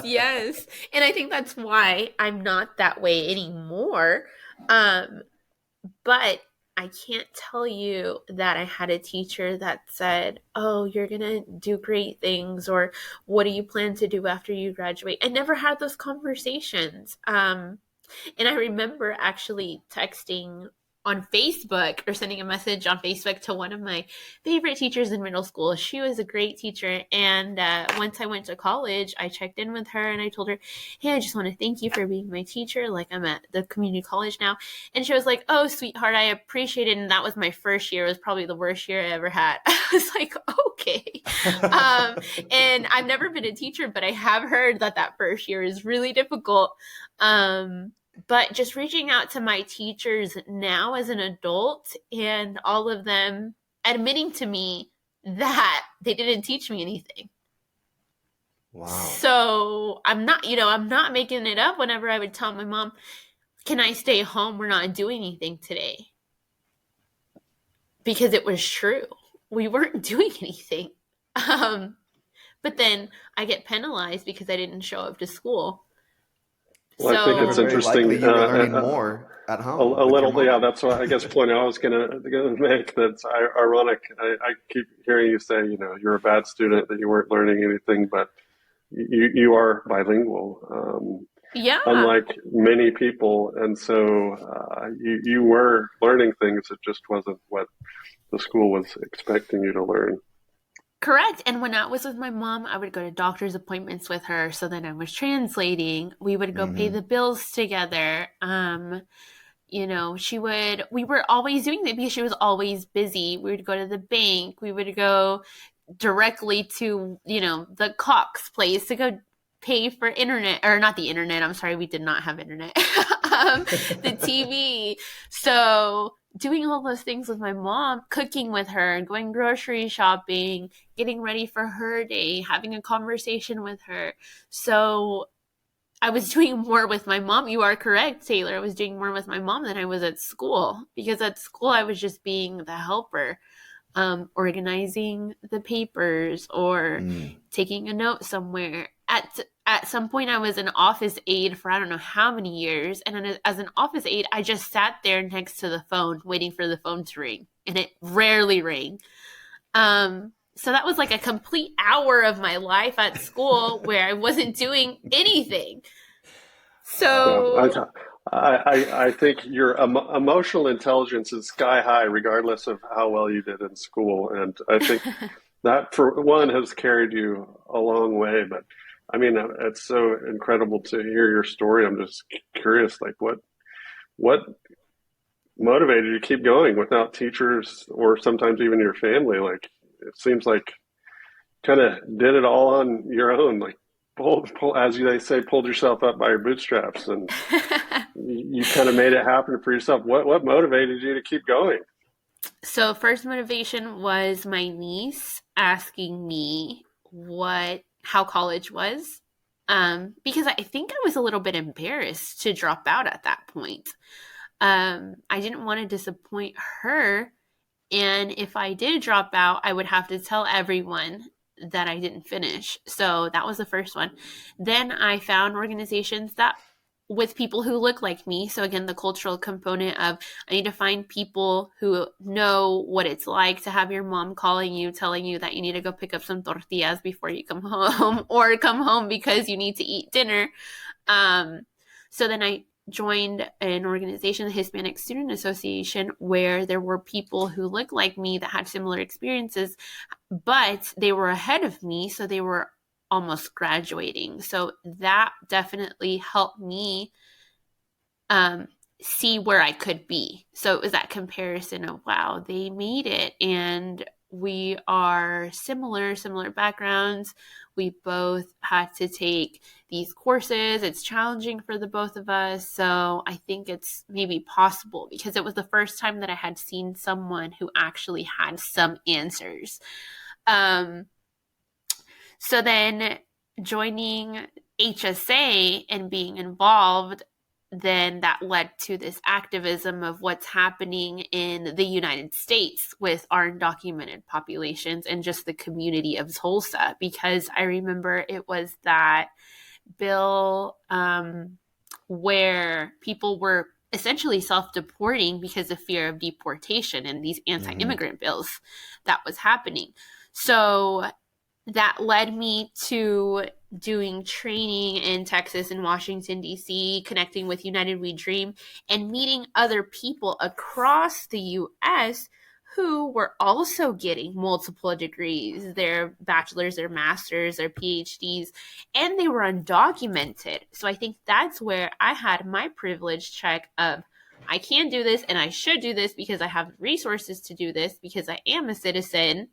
Yes. And I think that's why I'm not that way anymore. But I can't tell you that I had a teacher that said, you're going to do great things, or what do you plan to do after you graduate? I never had those conversations. And I remember actually texting on Facebook or sending a message on Facebook to one of my favorite teachers in middle school. She was a great teacher. And once I went to college, I checked in with her and I told her, hey, I just want to thank you for being my teacher. Like, I'm at the community college now. And she was like, oh, sweetheart, I appreciate it. And that was my first year. It was probably the worst year I ever had. I was like, okay. And I've never been a teacher, but I have heard that first year is really difficult. But just reaching out to my teachers now as an adult and all of them admitting to me that they didn't teach me anything. Wow. So I'm not making it up whenever I would tell my mom, can I stay home? We're not doing anything today. Because it was true. We weren't doing anything. But then I get penalized because I didn't show up to school. Well, I think it's interesting. You were learning more at home. A little, yeah. That's what I guess point I was gonna make. That's ironic. I keep hearing you say, you're a bad student, that you weren't learning anything, but you are bilingual. Yeah. Unlike many people, and so you were learning things. It just wasn't what the school was expecting you to learn. Correct. And when I was with my mom, I would go to doctor's appointments with her. So then I was translating. We would go pay the bills together. We were always doing that because she was always busy. We would go to the bank. We would go directly to, the Cox place to go pay for internet, or not the internet. I'm sorry. We did not have internet. The TV. So doing all those things with my mom, cooking with her, going grocery shopping, getting ready for her day, having a conversation with her. So I was doing more with my mom. You are correct, Taylor. I was doing more with my mom than I was at school, because at school I was just being the helper, organizing the papers or taking a note somewhere. At some point, I was an office aide for I don't know how many years. And as an office aide, I just sat there next to the phone, waiting for the phone to ring. And it rarely rang. So that was like a complete hour of my life at school where I wasn't doing anything. So I think your emotional intelligence is sky high, regardless of how well you did in school. And I think that, for one, has carried you a long way. But I mean, it's so incredible to hear your story. I'm just curious, like what motivated you to keep going without teachers or sometimes even your family? Like, it seems like kind of did it all on your own, like pulled, as they say, pulled yourself up by your bootstraps, and you kind of made it happen for yourself. What motivated you to keep going? So first motivation was my niece asking me how college was, because I think I was a little bit embarrassed to drop out at that point. I didn't want to disappoint her, and if I did drop out, I would have to tell everyone that I didn't finish. So that was the first one. Then I found organizations that with people who look like me. So again, the cultural component of I need to find people who know what it's like to have your mom calling you, telling you that you need to go pick up some tortillas before you come home, or come home because you need to eat dinner. So then I joined an organization, the Hispanic Student Association, where there were people who looked like me that had similar experiences, but they were ahead of me. So they were almost graduating. So that definitely helped me see where I could be. So it was that comparison of, wow, they made it, and we are similar backgrounds. We both had to take these courses. It's challenging for the both of us. So I think it's maybe possible, because it was the first time that I had seen someone who actually had some answers. So then joining HSA and being involved, then that led to this activism of what's happening in the United States with our undocumented populations and just the community of Tulsa, because I remember it was that bill where people were essentially self-deporting because of fear of deportation, and these anti-immigrant bills that was happening. So that led me to doing training in Texas and Washington, D.C., connecting with United We Dream, and meeting other people across the U.S. who were also getting multiple degrees, their bachelor's, their master's, their PhDs, and they were undocumented. So I think that's where I had my privilege check of, I can do this and I should do this because I have resources to do this because I am a citizen.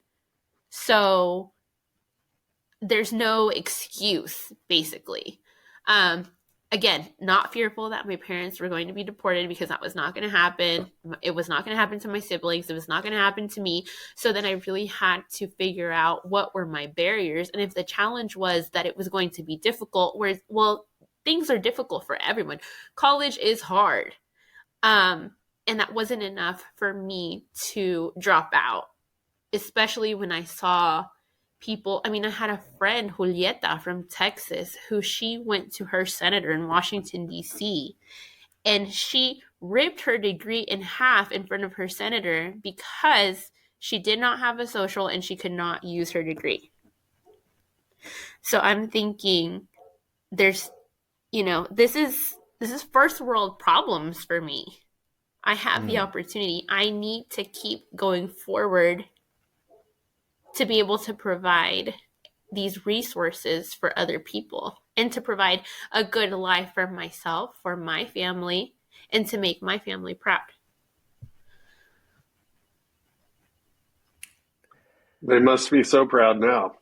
So there's no excuse, basically. Um, Again, not fearful that my parents were going to be deported, because that was not going to happen. It was not going to happen to my siblings. It was not going to happen to me. So then I really had to figure out what were my barriers. And if the challenge was that it was going to be difficult, whereas, well, things are difficult for everyone. College is hard. And that wasn't enough for me to drop out, especially when I saw people. I mean, I had a friend, Julieta from Texas, who she went to her senator in Washington, D.C., and she ripped her degree in half in front of her senator because she did not have a social and she could not use her degree. So I'm thinking, there's, this is first world problems for me. I have the opportunity. I need to keep going forward to be able to provide these resources for other people and to provide a good life for myself, for my family, and to make my family proud. They must be so proud now.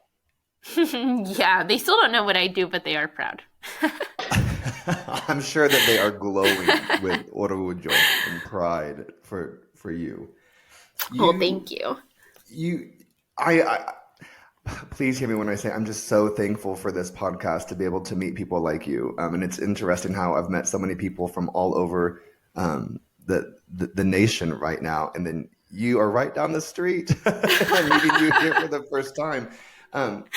Yeah, they still don't know what I do, but they are proud. I'm sure that they are glowing with orgullo and pride for you. Well, thank you. I please hear me when I say I'm just so thankful for this podcast to be able to meet people like you. And it's interesting how I've met so many people from all over the nation right now, and then you are right down the street. I'm meeting you here for the first time. But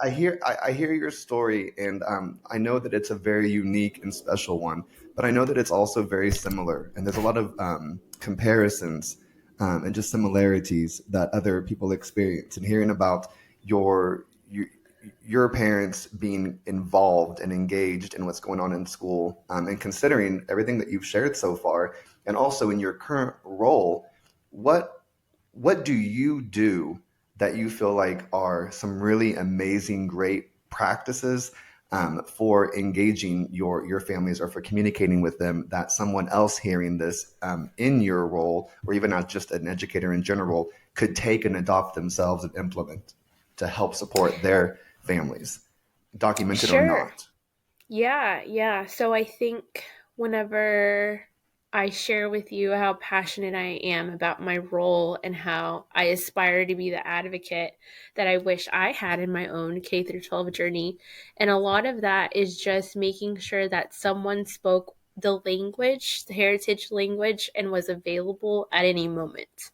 I hear your story, and I know that it's a very unique and special one. But I know that it's also very similar, and there's a lot of comparisons and just similarities that other people experience. And hearing about your parents being involved and engaged in what's going on in school, and considering everything that you've shared so far, and also in your current role, what do you do that you feel like are some really amazing, great practices for engaging your families, or for communicating with them, that someone else hearing this in your role, or even not just an educator in general, could take and adopt themselves and implement to help support their families, documented or not? Yeah. So I think whenever I share with you how passionate I am about my role and how I aspire to be the advocate that I wish I had in my own K through 12 journey, and a lot of that is just making sure that someone spoke the language, the heritage language, and was available at any moment.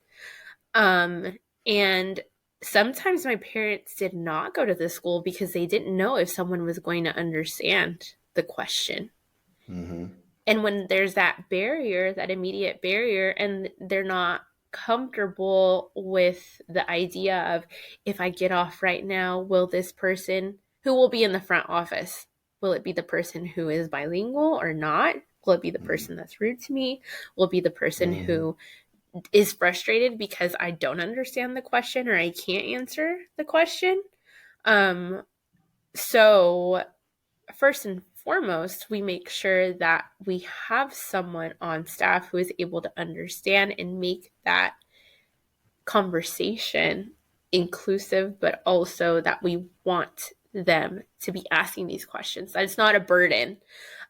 And sometimes my parents did not go to the school because they didn't know if someone was going to understand the question. Mm-hmm. And when there's that barrier, that immediate barrier, and they're not comfortable with the idea of, if I get off right now, will this person who will be in the front office, will it be the person who is bilingual or not? Will it be the person that's rude to me? Will it be the person who is frustrated because I don't understand the question or I can't answer the question? So first and foremost, we make sure that we have someone on staff who is able to understand and make that conversation inclusive, but also that we want them to be asking these questions, that it's not a burden.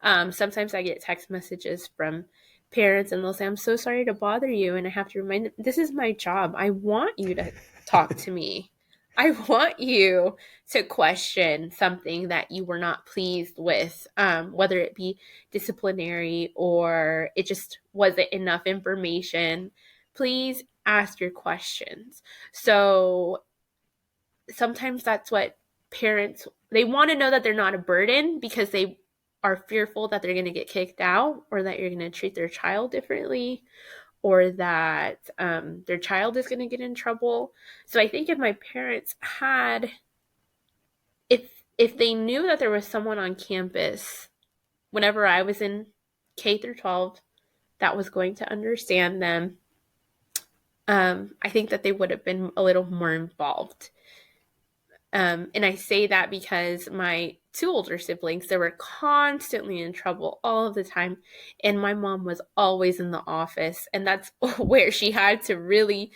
Sometimes I get text messages from parents and they'll say, I'm so sorry to bother you. And I have to remind them, this is my job. I want you to talk to me. I want you to question something that you were not pleased with, whether it be disciplinary or it just wasn't enough information. Please ask your questions. So sometimes that's what parents, they want to know that they're not a burden because they are fearful that they're going to get kicked out, or that you're going to treat their child differently, or that their child is going to get in trouble. So I think if my parents had, if they knew that there was someone on campus whenever I was in K through 12 that was going to understand them, I think that they would have been a little more involved. And I say that because my two older siblings, they were constantly in trouble all of the time. And my mom was always in the office. And that's where she had to really,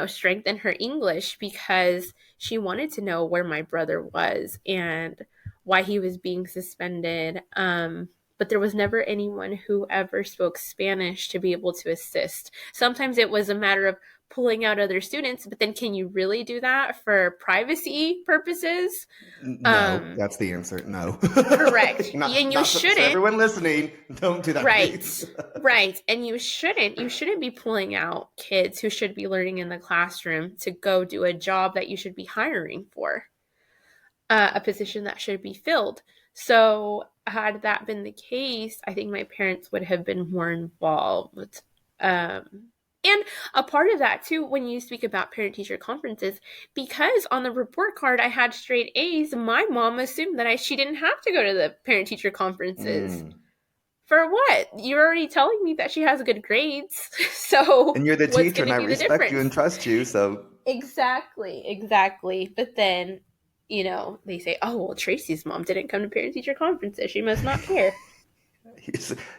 strengthen her English, because she wanted to know where my brother was and why he was being suspended. But there was never anyone who ever spoke Spanish to be able to assist. Sometimes it was a matter of pulling out other students, but then can you really do that for privacy purposes? No, that's the answer. No. Correct. And you shouldn't. Everyone listening, don't do that. Right. Please. Right. And you shouldn't be pulling out kids who should be learning in the classroom to go do a job that you should be hiring for, a position that should be filled. So had that been the case, I think my parents would have been more involved. And a part of that, too, when you speak about parent-teacher conferences, because on the report card I had straight A's, my mom assumed that she didn't have to go to the parent-teacher conferences. For what? You're already telling me that she has good grades. So and you're the teacher, and I respect difference? you and trust you. So Exactly. But then, they say, oh, well, Tracy's mom didn't come to parent-teacher conferences. She must not care.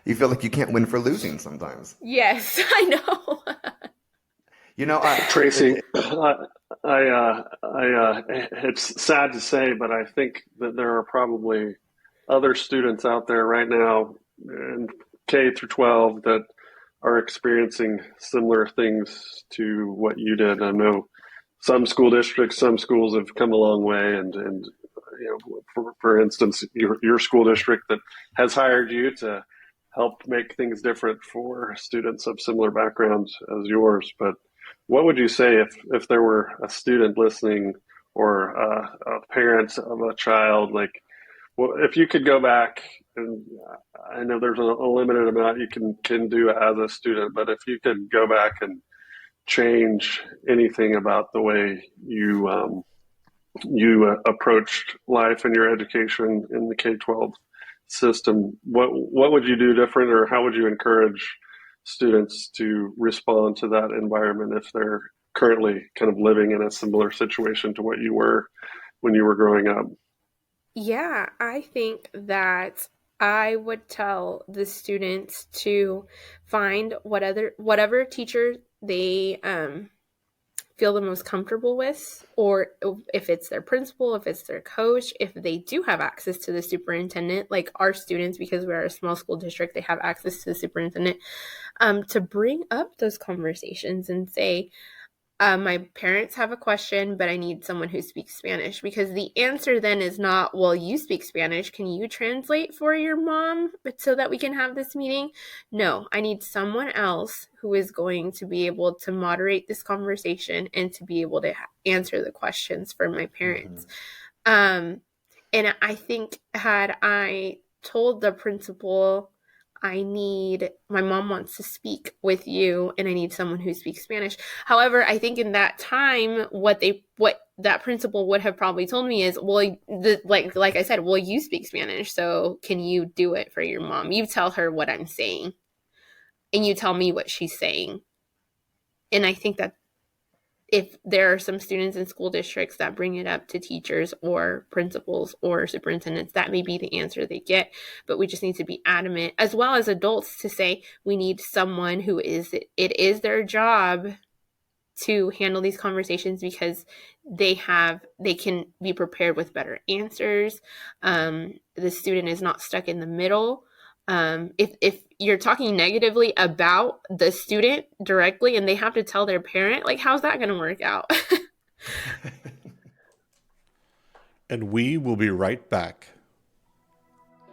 You feel like you can't win for losing sometimes. Yes, I know. Tracy, it's sad to say, but I think that there are probably other students out there right now in K through 12 that are experiencing similar things to what you did. I know some school districts, some schools have come a long way, and for instance, your school district that has hired you to help make things different for students of similar backgrounds as yours. But what would you say if there were a student listening or a parent of a child, if you could go back, and I know there's a limited amount you can do as a student, but if you could go back and change anything about the way you approached life and your education in the K-12 system, what would you do different, or how would you encourage students to respond to that environment if they're currently kind of living in a similar situation to what you were when you were growing up? Yeah, I think that I would tell the students to find whatever teacher they feel the most comfortable with, or if it's their principal, if it's their coach, if they do have access to the superintendent, like our students, because we're a small school district, they have access to the superintendent, to bring up those conversations and say, my parents have a question, but I need someone who speaks Spanish, because the answer then is not, well, you speak Spanish. Can you translate for your mom so that we can have this meeting? No, I need someone else who is going to be able to moderate this conversation and to be able to answer the questions for my parents. And I think had I told the principal, my mom wants to speak with you and I need someone who speaks Spanish. However, I think in that time, what that principal would have probably told me is, well, like I said, well, you speak Spanish, so can you do it for your mom? You tell her what I'm saying and you tell me what she's saying. And I think that if there are some students in school districts that bring it up to teachers or principals or superintendents, that may be the answer they get. But we just need to be adamant, as well as adults, to say we need someone who it is their job to handle these conversations, because they can be prepared with better answers. The student is not stuck in the middle. If you're talking negatively about the student directly and they have to tell their parent, how's that going to work out? And we will be right back.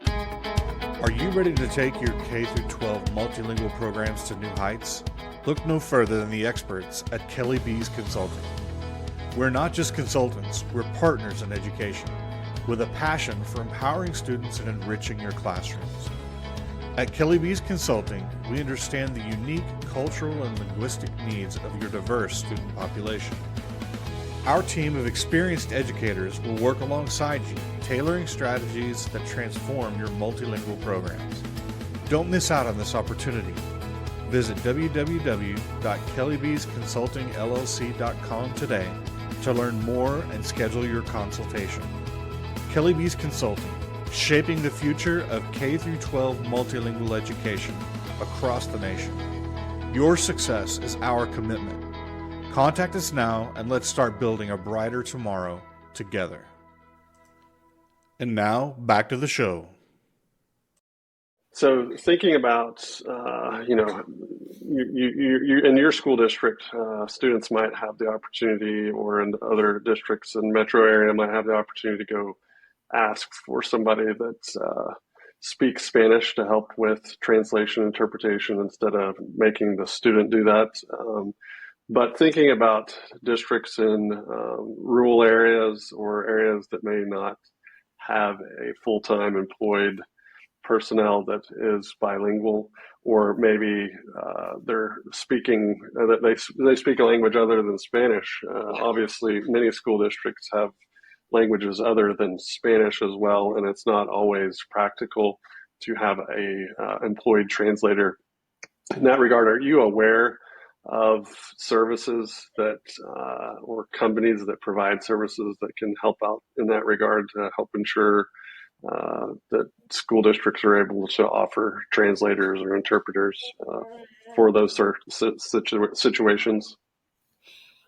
Are you ready to take your K through 12 multilingual programs to new heights? Look no further than the experts at Kelly B's Consulting. We're not just consultants, we're partners in education with a passion for empowering students and enriching your classrooms. At Kelly B's Consulting, we understand the unique cultural and linguistic needs of your diverse student population. Our team of experienced educators will work alongside you, tailoring strategies that transform your multilingual programs. Don't miss out on this opportunity. Visit www.kellybeesconsultingllc.com today to learn more and schedule your consultation. Kelly Bees Consulting, shaping the future of K-12 multilingual education across the nation. Your success is our commitment. Contact us now and let's start building a brighter tomorrow together. And now, back to the show. So thinking about, you in your school district, students might have the opportunity, or in other districts in metro area might have the opportunity to go ask for somebody that speaks Spanish to help with translation interpretation instead of making the student do that. But thinking about districts in rural areas or areas that may not have a full-time employed personnel that is bilingual, or maybe they're speaking that they speak a language other than Spanish. Obviously, many school districts have languages other than Spanish as well, and it's not always practical to have a employed translator. In that regard, are you aware of services that or companies that provide services that can help out in that regard to help ensure that school districts are able to offer translators or interpreters for those situations?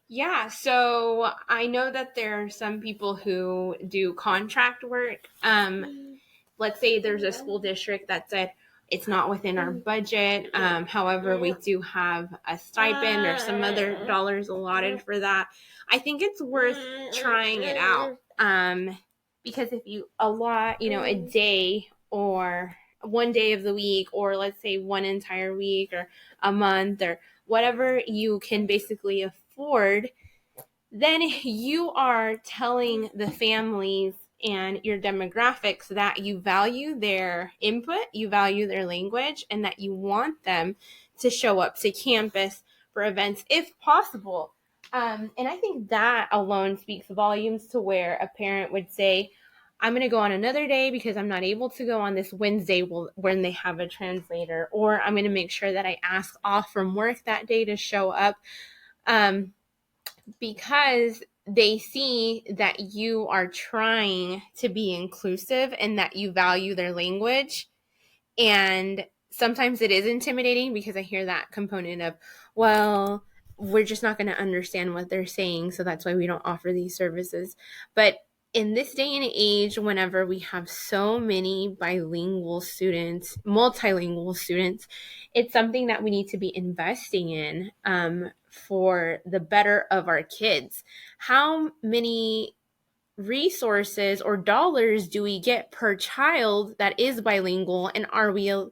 Yeah, so I know that there are some people who do contract work. Let's say there's a school district that said it's not within our budget. However, we do have a stipend or some other dollars allotted for that. I think it's worth trying it out. Because if you allot, a day or one day of the week, or let's say one entire week or a month or whatever you can basically afford, then you are telling the families and your demographics that you value their input, you value their language, and that you want them to show up to campus for events if possible. And I think that alone speaks volumes to where a parent would say, I'm going to go on another day because I'm not able to go on this Wednesday when they have a translator, or I'm going to make sure that I ask off from work that day to show up, because they see that you are trying to be inclusive and that you value their language. And sometimes it is intimidating because I hear that component of, well, we're just not going to understand what they're saying, so that's why we don't offer these services. But in this day and age, whenever we have so many bilingual students, multilingual students, it's something that we need to be investing in for the better of our kids. How many resources or dollars do we get per child that is bilingual, and are we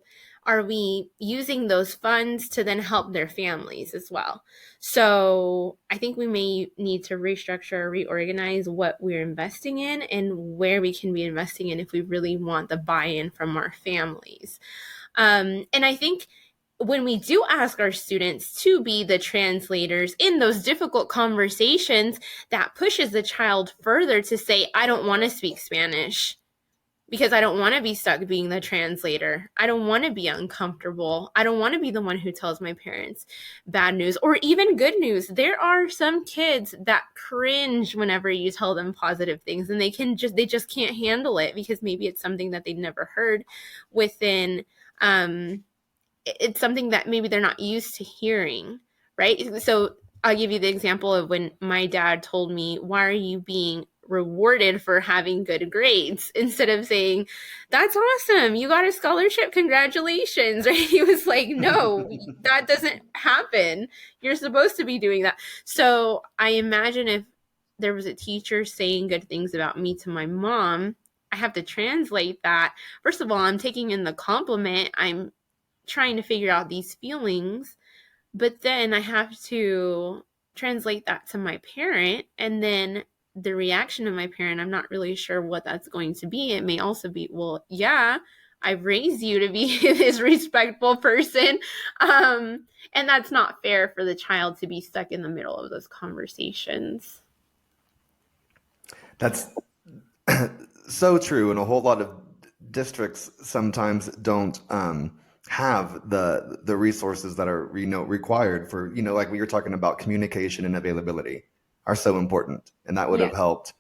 using those funds to then help their families as well? So I think we may need to restructure or reorganize what we're investing in and where we can be investing in if we really want the buy-in from our families. And I think when we do ask our students to be the translators in those difficult conversations, that pushes the child further to say, I don't want to speak Spanish because I don't want to be stuck being the translator. I don't want to be uncomfortable. I don't want to be the one who tells my parents bad news or even good news. There are some kids that cringe whenever you tell them positive things, and they just can't handle it because maybe it's something that they've never heard within, it's something that maybe they're not used to hearing, right? So I'll give you the example of when my dad told me, why are you being rewarded for having good grades? Instead of saying, that's awesome, you got a scholarship, congratulations, right? He was like, no, that doesn't happen. You're supposed to be doing that. So I imagine if there was a teacher saying good things about me to my mom, I have to translate that. First of all, I'm taking in the compliment. I'm trying to figure out these feelings, but then I have to translate that to my parent, and then the reaction of my parent, I'm not really sure what that's going to be. It may also be, well, yeah, I've raised you to be this respectful person. And that's not fair for the child to be stuck in the middle of those conversations. That's so true, and a whole lot of districts sometimes don't have the resources that are required for like we were talking about communication and availability are so important, and that would have Yes. helped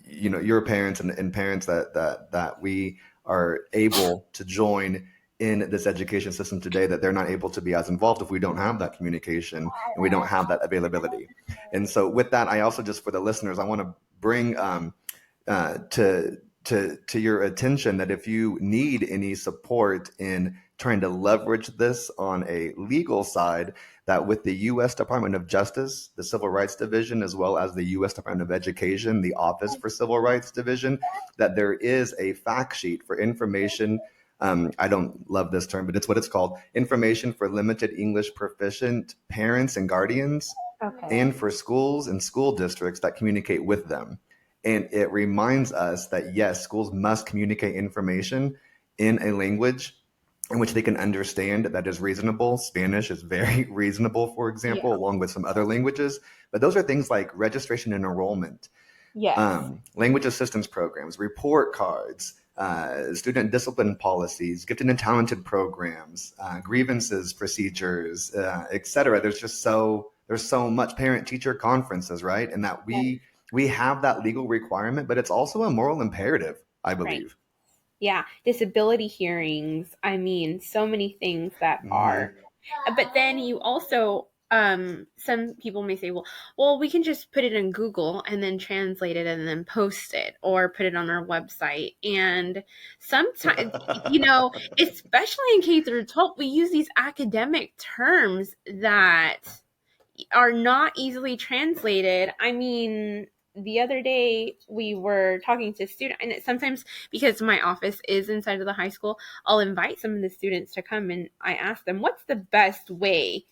your parents and parents that we are able to join in this education system today, that they're not able to be as involved if we don't have that communication and we don't have that availability. And so with that, I also, just for the listeners, I want to bring to your attention that if you need any support in trying to leverage this on a legal side, that with the U.S. Department of Justice, the Civil Rights Division, as well as the U.S. Department of Education, the Office for Civil Rights Division, that there is a fact sheet for information. I don't love this term, but it's what it's called: information for limited English proficient parents and guardians, Okay. and for schools and school districts that communicate with them. And it reminds us that yes, schools must communicate information in a language in which they can understand that is reasonable. Spanish is very reasonable, for example, Yeah. along with some other languages. But those are things like registration and enrollment, Yes. language assistance programs, report cards, student discipline policies, gifted and talented programs, grievances procedures, et cetera. There's so much, parent teacher conferences, right? And that Yes. we have that legal requirement, but it's also a moral imperative, I Right. believe. Yeah. Disability hearings. I mean, so many things that are. Hmm. But then you also, some people may say, well, we can just put it in Google and then translate it and then post it or put it on our website. And sometimes, especially in K through 12, we use these academic terms that are not easily translated. I mean, the other day we were talking to students, and sometimes, because my office is inside of the high school, I'll invite some of the students to come, and I ask them, what's the best way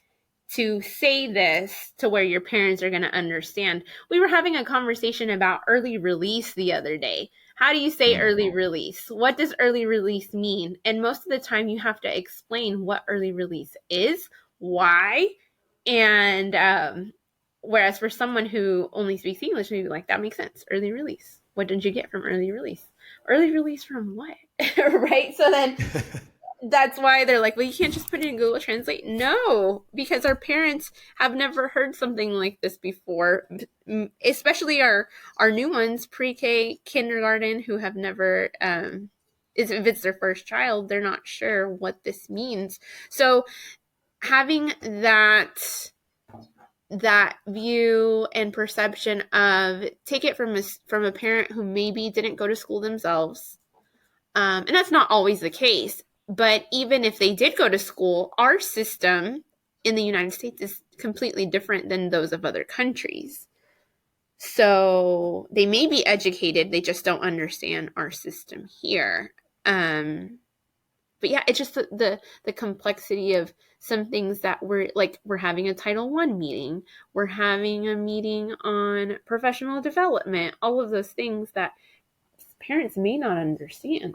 to say this to where your parents are going to understand? We were having a conversation about early release the other day. How do you say early release? What does early release mean? And most of the time you have to explain what early release is, why, and whereas for someone who only speaks English, maybe like, that makes sense. Early release. What did you get from early release? Early release from what? Right? So then that's why they're like, well, you can't just put it in Google Translate. No, because our parents have never heard something like this before, especially our new ones, pre-K, kindergarten, who have never, if it's their first child, they're not sure what this means. So having that view and perception of, take it from a parent who maybe didn't go to school themselves, and that's not always the case, but even if they did go to school, our system in the United States is completely different than those of other countries. So they may be educated, they just don't understand our system here. But yeah, it's just the complexity of some things that we're having a Title I meeting, we're having a meeting on professional development, all of those things that parents may not understand.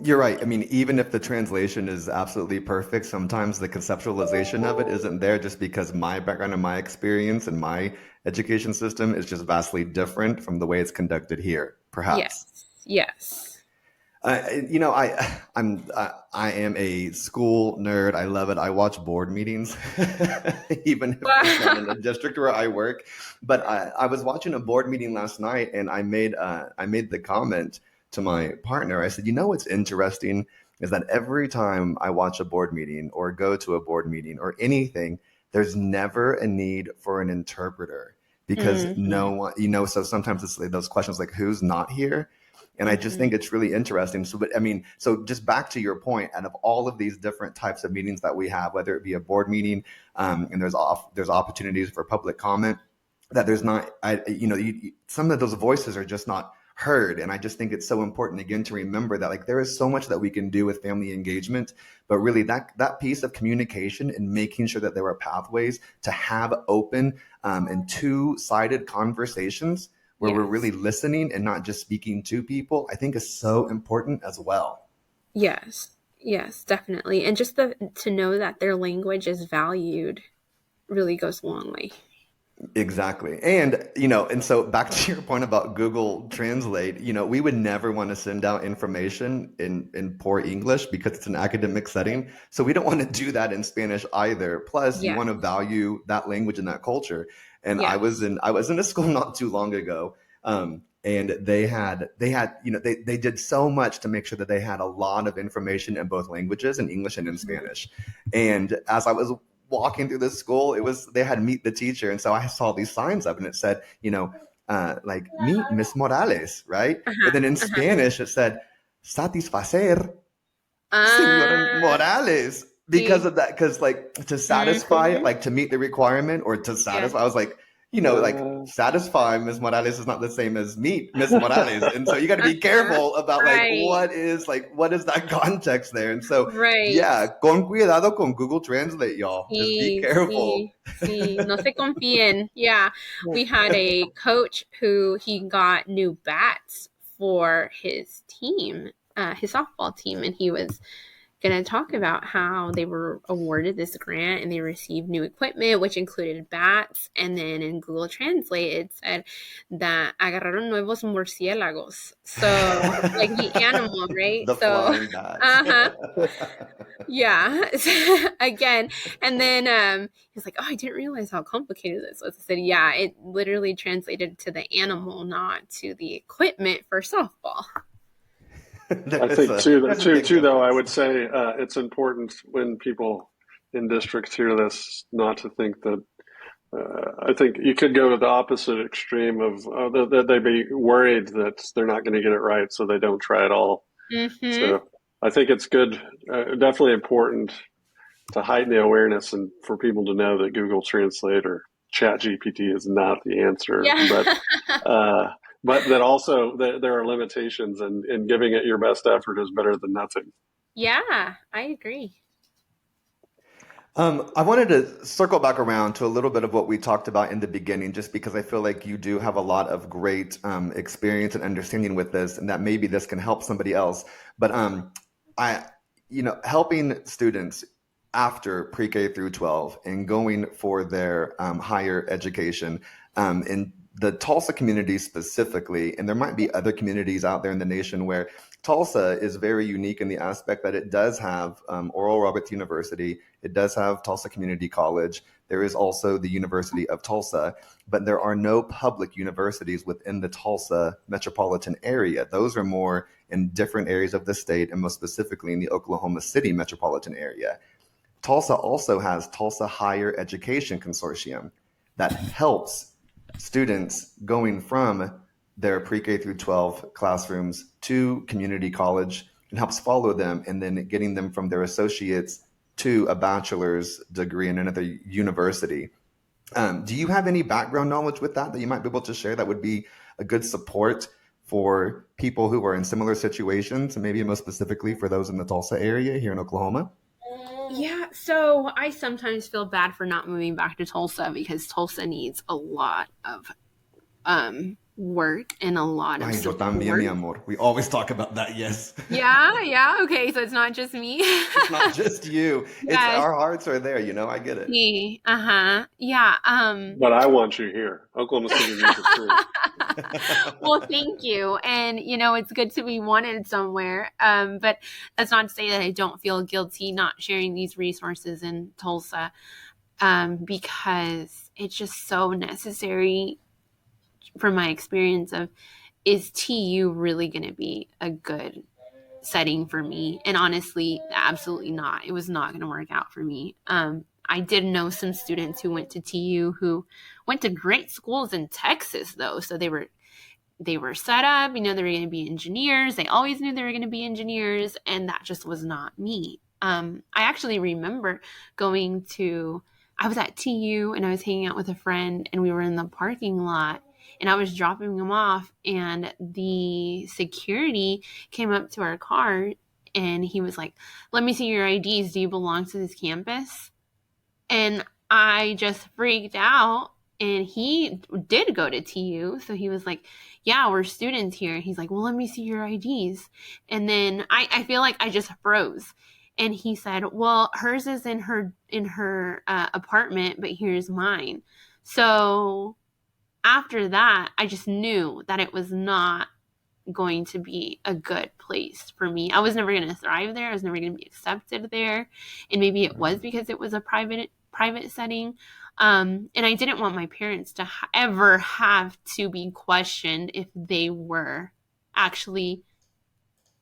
You're right. I mean, even if the translation is absolutely perfect, sometimes the conceptualization of it isn't there, just because my background and my experience and my education system is just vastly different from the way it's conducted here, perhaps. Yes. Yes. I am a school nerd. I love it. I watch board meetings, even if it's not in the district where I work. But I was watching a board meeting last night, and I made the comment to my partner. I said, what's interesting is that every time I watch a board meeting or go to a board meeting or anything, there's never a need for an interpreter, because no Mm-hmm. one, so sometimes it's like those questions like, who's not here? And I just Mm-hmm. think it's really interesting. So, but I mean, so just back to your point, out of all of these different types of meetings that we have, whether it be a board meeting, and there's opportunities for public comment, that there's not, some of those voices are just not heard. And I just think it's so important, again, to remember that like there is so much that we can do with family engagement, but really that piece of communication and making sure that there are pathways to have open, and two-sided conversations where we're really Yes. listening and not just speaking to people, I think is so important as well. Yes. Yes, definitely. And just to know that their language is valued really goes a long way. Exactly. And so back to your point about Google Translate, we would never want to send out information in poor English because it's an academic setting. So we don't want to do that in Spanish either. Plus, you Yeah. want to value that language and that culture. And Yeah. I was in a school not too long ago. And they did so much to make sure that they had a lot of information in both languages, in English and in Spanish. And as I was walking through the school, they had meet the teacher, and so I saw these signs up, and it said, like meet Miss Morales, right? And Uh-huh. then in Uh-huh. Spanish it said satisfacer Senora Uh, Morales, because see. of that, because like to satisfy, Mm-hmm. like to meet the requirement or to Yeah. satisfy, I was like, like Uh, satisfy Miss Morales is not the same as meet Miss Morales. And so you got to be Uh-huh. careful about like Right. what is that context there. And so Right. yeah, con cuidado con Google Translate, y'all. Just be Sí, careful. sí, sí. No se confíen. Yeah. We had a coach who he got new bats for his team, his softball team, and he was going to talk about how they were awarded this grant and they received new equipment, which included bats. And then in Google Translate, it said that agarraron nuevos murciélagos. So, like the animal, right? The So, flying bats. uh huh. Yeah. Again. And then he was like, oh, I didn't realize how complicated this was. I said, yeah, it literally translated to the animal, not to the equipment for softball. I think too, There's a big though, I would difference. say it's important when people in districts hear this not to think that. I think you could go to the opposite extreme of that they be worried that they're not going to get it right, so they don't try at all. Mm-hmm. So I think it's good, definitely important to heighten the awareness and for people to know that Google Translate or Chat GPT is not the answer, Yeah. uh, but that also there are limitations, and giving it your best effort is better than nothing. Yeah, I agree. I wanted to circle back around to a little bit of what we talked about in the beginning, just because I feel like you do have a lot of great experience and understanding with this, and that maybe this can help somebody else. But I, helping students after pre-K through 12 and going for their higher education in the Tulsa community specifically, and there might be other communities out there in the nation where Tulsa is very unique in the aspect that it does have Oral Roberts University. It does have Tulsa Community College. There is also the University of Tulsa, but there are no public universities within the Tulsa metropolitan area. Those are more in different areas of the state, and most specifically in the Oklahoma City metropolitan area. Tulsa also has Tulsa Higher Education Consortium that helps students going from their pre-K through 12 classrooms to community college and helps follow them and then getting them from their associates to a bachelor's degree in another university. Do you have any background knowledge with that you might be able to share that would be a good support for people who are in similar situations, and maybe most specifically for those in the Tulsa area here in Oklahoma? Yeah, so I sometimes feel bad for not moving back to Tulsa because Tulsa needs a lot of work and a lot of Ay, yo también, support. mi amor. We always talk about that, yes. Yeah, yeah, okay, so it's not just me. It's not just you. It's Yes, our hearts are there, I get it. me. Uh-huh. Yeah, But I want you here. Oklahoma City needs it too. well, thank you. And it's good to be wanted somewhere. But that's not to say that I don't feel guilty not sharing these resources in Tulsa, because it's just so necessary from my experience of, is TU really going to be a good setting for me? And honestly, absolutely not. It was not going to work out for me. I did know some students who went to TU who went to great schools in Texas, though. So they were set up, they were going to be engineers. They always knew they were going to be engineers, and that just was not me. I actually remember I was at TU and I was hanging out with a friend, and we were in the parking lot, and I was dropping him off, and the security came up to our car, and he was like, "Let me see your IDs. Do you belong to this campus?" And I just freaked out. And he did go to TU. So he was like, "Yeah, we're students here." He's like, "Well, let me see your IDs." And then I feel like I just froze. And he said, "Well, hers is in her apartment, but here's mine." So after that, I just knew that it was not going to be a good place for me. I was never going to thrive there. I was never going to be accepted there. And maybe it was because it was a private setting. And I didn't want my parents to ever have to be questioned if they were actually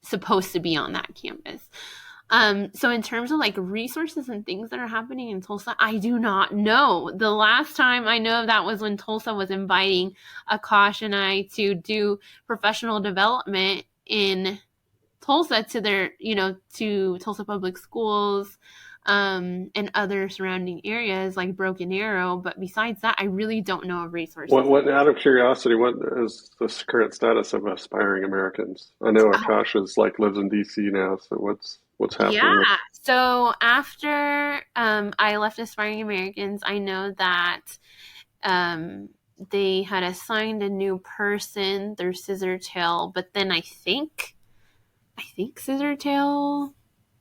supposed to be on that campus. So in terms of like resources and things that are happening in Tulsa, I do not know. The last time I know that was when Tulsa was inviting Akash and I to do professional development in Tulsa to their, to Tulsa Public Schools, and other surrounding areas like Broken Arrow. But besides that, I really don't know of resources. Out of curiosity, what is the current status of aspiring Americans? I know Akash is like lives in DC now, so what's happening with? Yeah. So after I left Aspiring Americans, I know that um, they had assigned a new person through Scissortail, but then I think Scissortail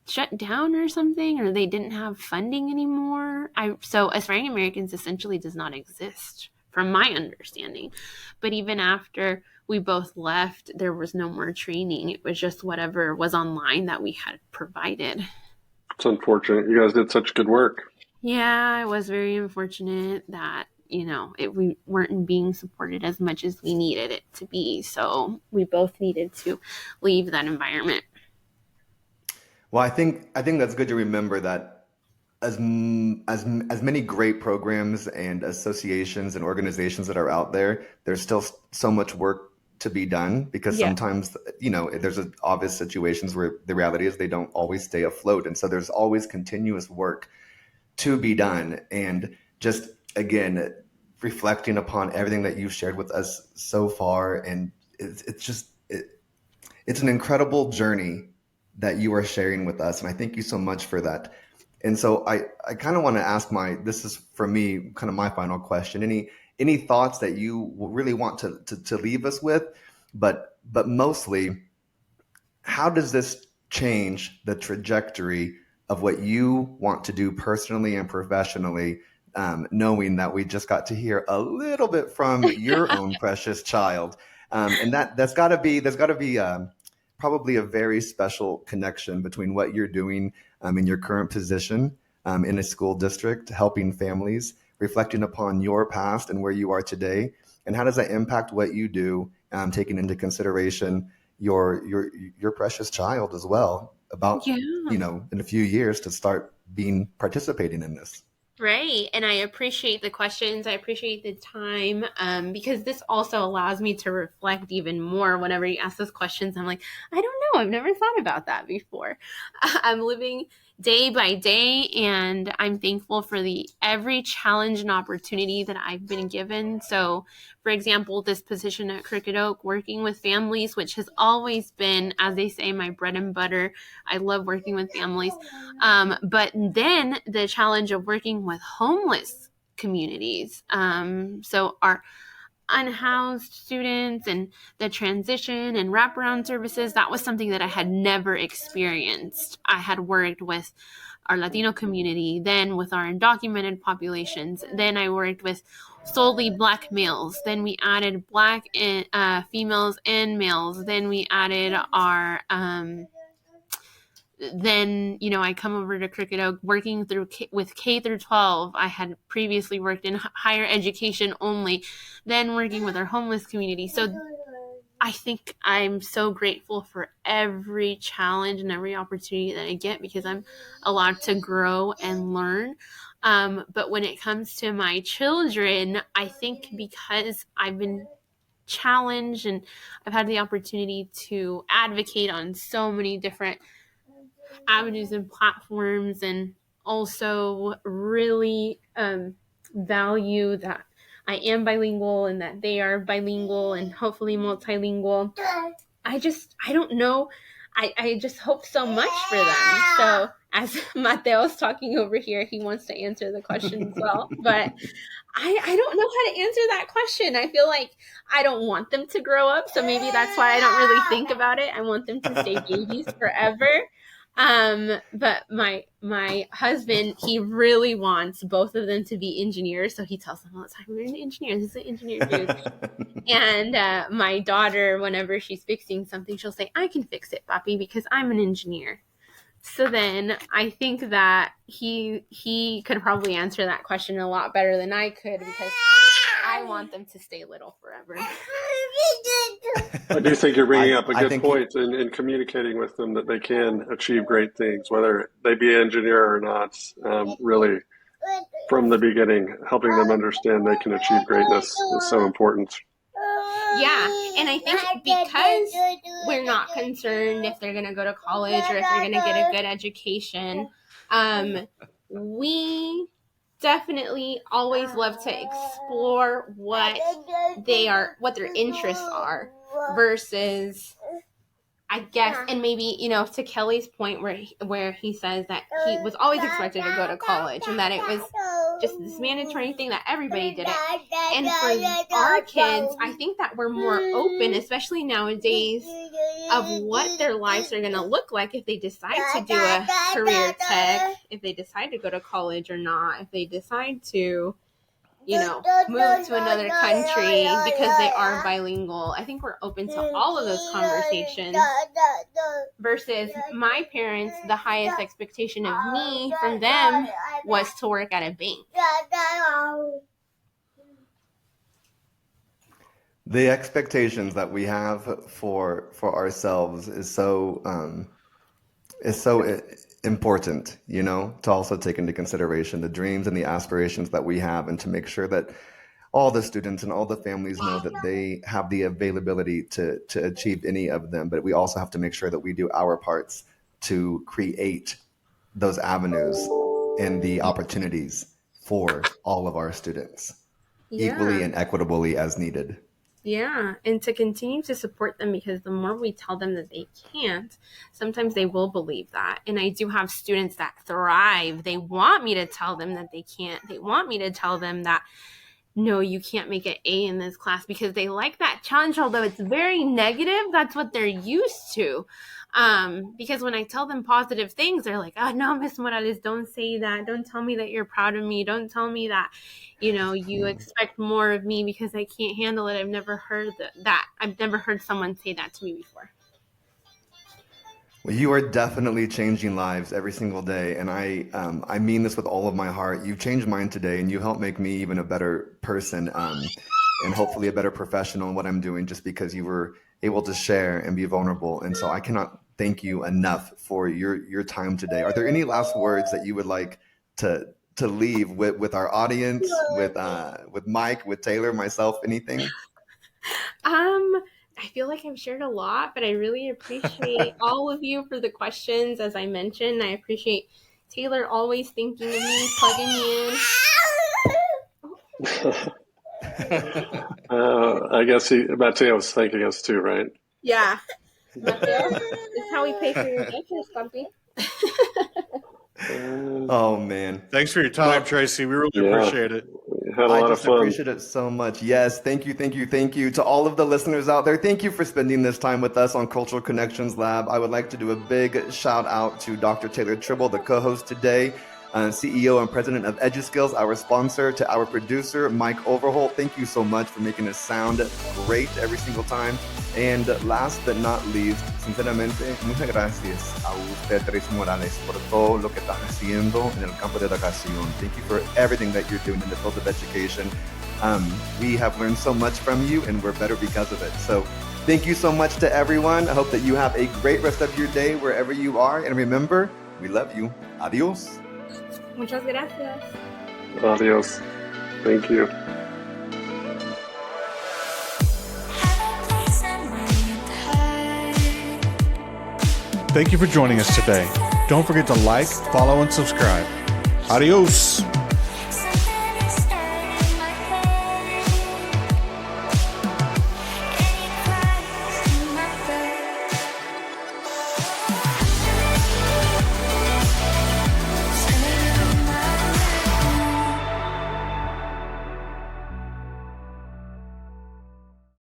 shut down or something, or they didn't have funding anymore. So Aspiring Americans essentially does not exist from my understanding. But even after we both left, there was no more training. It was just whatever was online that we had provided. It's unfortunate. You guys did such good work. Yeah, it was very unfortunate that, we weren't being supported as much as we needed it to be. So we both needed to leave that environment. Well, I think that's good to remember that as many great programs and associations and organizations that are out there, there's still so much work to be done because Yeah. sometimes there's obvious situations where the reality is they don't always stay afloat, and so there's always continuous work to be done. And just again, reflecting upon everything that you've shared with us so far, and it's an incredible journey that you are sharing with us, and I thank you so much for that. And so I kind of want to ask this is for me, kind of my final question. Any thoughts that you really want to leave us with, but mostly, how does this change the trajectory of what you want to do personally and professionally, knowing that we just got to hear a little bit from your own precious child, and there's got to be probably a very special connection between what you're doing in your current position in a school district, helping families, reflecting upon your past and where you are today, and how does that impact what you do, taking into consideration your precious child as well, about Yeah. In a few years to start participating in this. Right. And I appreciate the questions. I appreciate the time, because this also allows me to reflect even more. Whenever you ask those questions, I'm like, I don't know. I've never thought about that before. I'm living day by day, and I'm thankful for every challenge and opportunity that I've been given. So, for example, this position at Crooked Oak, working with families, which has always been, as they say, my bread and butter. I love working with families. But then the challenge of working with homeless communities. So our unhoused students and the transition and wraparound services, that was something that I had never experienced. I had worked with our Latino community, then with our undocumented populations, then I worked with solely Black males, then we added Black females and males, then we added our then I come over to Crooked Oak working with K through 12. I had previously worked in higher education only, then working with our homeless community. So I think I'm so grateful for every challenge and every opportunity that I get, because I'm allowed to grow and learn. But when it comes to my children, I think because I've been challenged and I've had the opportunity to advocate on so many different avenues and platforms, and also really value that I am bilingual and that they are bilingual and hopefully multilingual. I don't know. I just hope so much for them. So as Mateo's talking over here, he wants to answer the question as well. But I don't know how to answer that question. I feel like I don't want them to grow up. So maybe that's why I don't really think about it. I want them to stay babies forever. But my husband, he really wants both of them to be engineers, so he tells them all the time, "We're engineers. This is engineer food." And my daughter, whenever she's fixing something, she'll say, "I can fix it, Papi, because I'm an engineer." So then I think that he could probably answer that question a lot better than I could, because I want them to stay little forever. I do think you're bringing up a good point in communicating with them that they can achieve great things, whether they be an engineer or not. Really, from the beginning, helping them understand they can achieve greatness is so important. Yeah, and I think because we're not concerned if they're going to go to college or if they're going to get a good education, we definitely always love to explore what their interests are, versus, I guess, and maybe, to Kelly's point where he says that he was always expected to go to college and that it was just this mandatory thing that everybody did it. And for our kids, I think that we're more open, especially nowadays, of what their lives are going to look like if they decide to do a career tech, if they decide to go to college or not, if they decide to move to another country because they are bilingual. I think we're open to all of those conversations, versus my parents, the highest expectation of me from them was to work at a bank. The expectations that we have for ourselves is so important, to also take into consideration the dreams and the aspirations that we have, and to make sure that all the students and all the families know that they have the availability to achieve any of them. But we also have to make sure that we do our parts to create those avenues and the opportunities for all of our students, equally and equitably as needed. Yeah, and to continue to support them, because the more we tell them that they can't, sometimes they will believe that. And I do have students that thrive. They want me to tell them that they can't. They want me to tell them that, no, you can't make an A in this class, because they like that challenge, although it's very negative. That's what they're used to. Because when I tell them positive things, they're like, "Oh no, Miss Morales, don't say that. Don't tell me that you're proud of me. Don't tell me that, you expect more of me because I can't handle it." I've never heard that. I've never heard someone say that to me before. Well, you are definitely changing lives every single day, and I mean this with all of my heart. You've changed mine today, and you helped make me even a better person, and hopefully a better professional in what I'm doing, just because you were able to share and be vulnerable. And so I cannot thank you enough for your time today. Are there any last words that you would like to leave with our audience, with Mike, with Taylor, myself, anything? I feel like I've shared a lot, but I really appreciate all of you for the questions. As I mentioned, I appreciate Taylor always thinking of me, plugging me in. I guess Mateo was thanking us too, right? Yeah. Mateo, this is how we pay for your daycare, Stumpy. Oh man, thanks for your time, Tracey. We really appreciate it. Had a lot of fun. I appreciate it so much. Yes, thank you to all of the listeners out there. Thank you for spending this time with us on Cultural Connections Lab. I would like to do a big shout out to Dr. Taylor Tribble, the co-host today, CEO and president of EduSkills, our sponsor, to our producer, Mike Overholt. Thank you so much for making us sound great every single time. And last but not least, sinceramente, muchas gracias a usted, Tracey Morales, por todo lo que estás haciendo en el campo de educación. Thank you for everything that you're doing in the field of education. We have learned so much from you, and we're better because of it. So thank you so much to everyone. I hope that you have a great rest of your day wherever you are. And remember, we love you. Adios. Muchas gracias. Adios. Thank you. Thank you for joining us today. Don't forget to like, follow, and subscribe. Adios.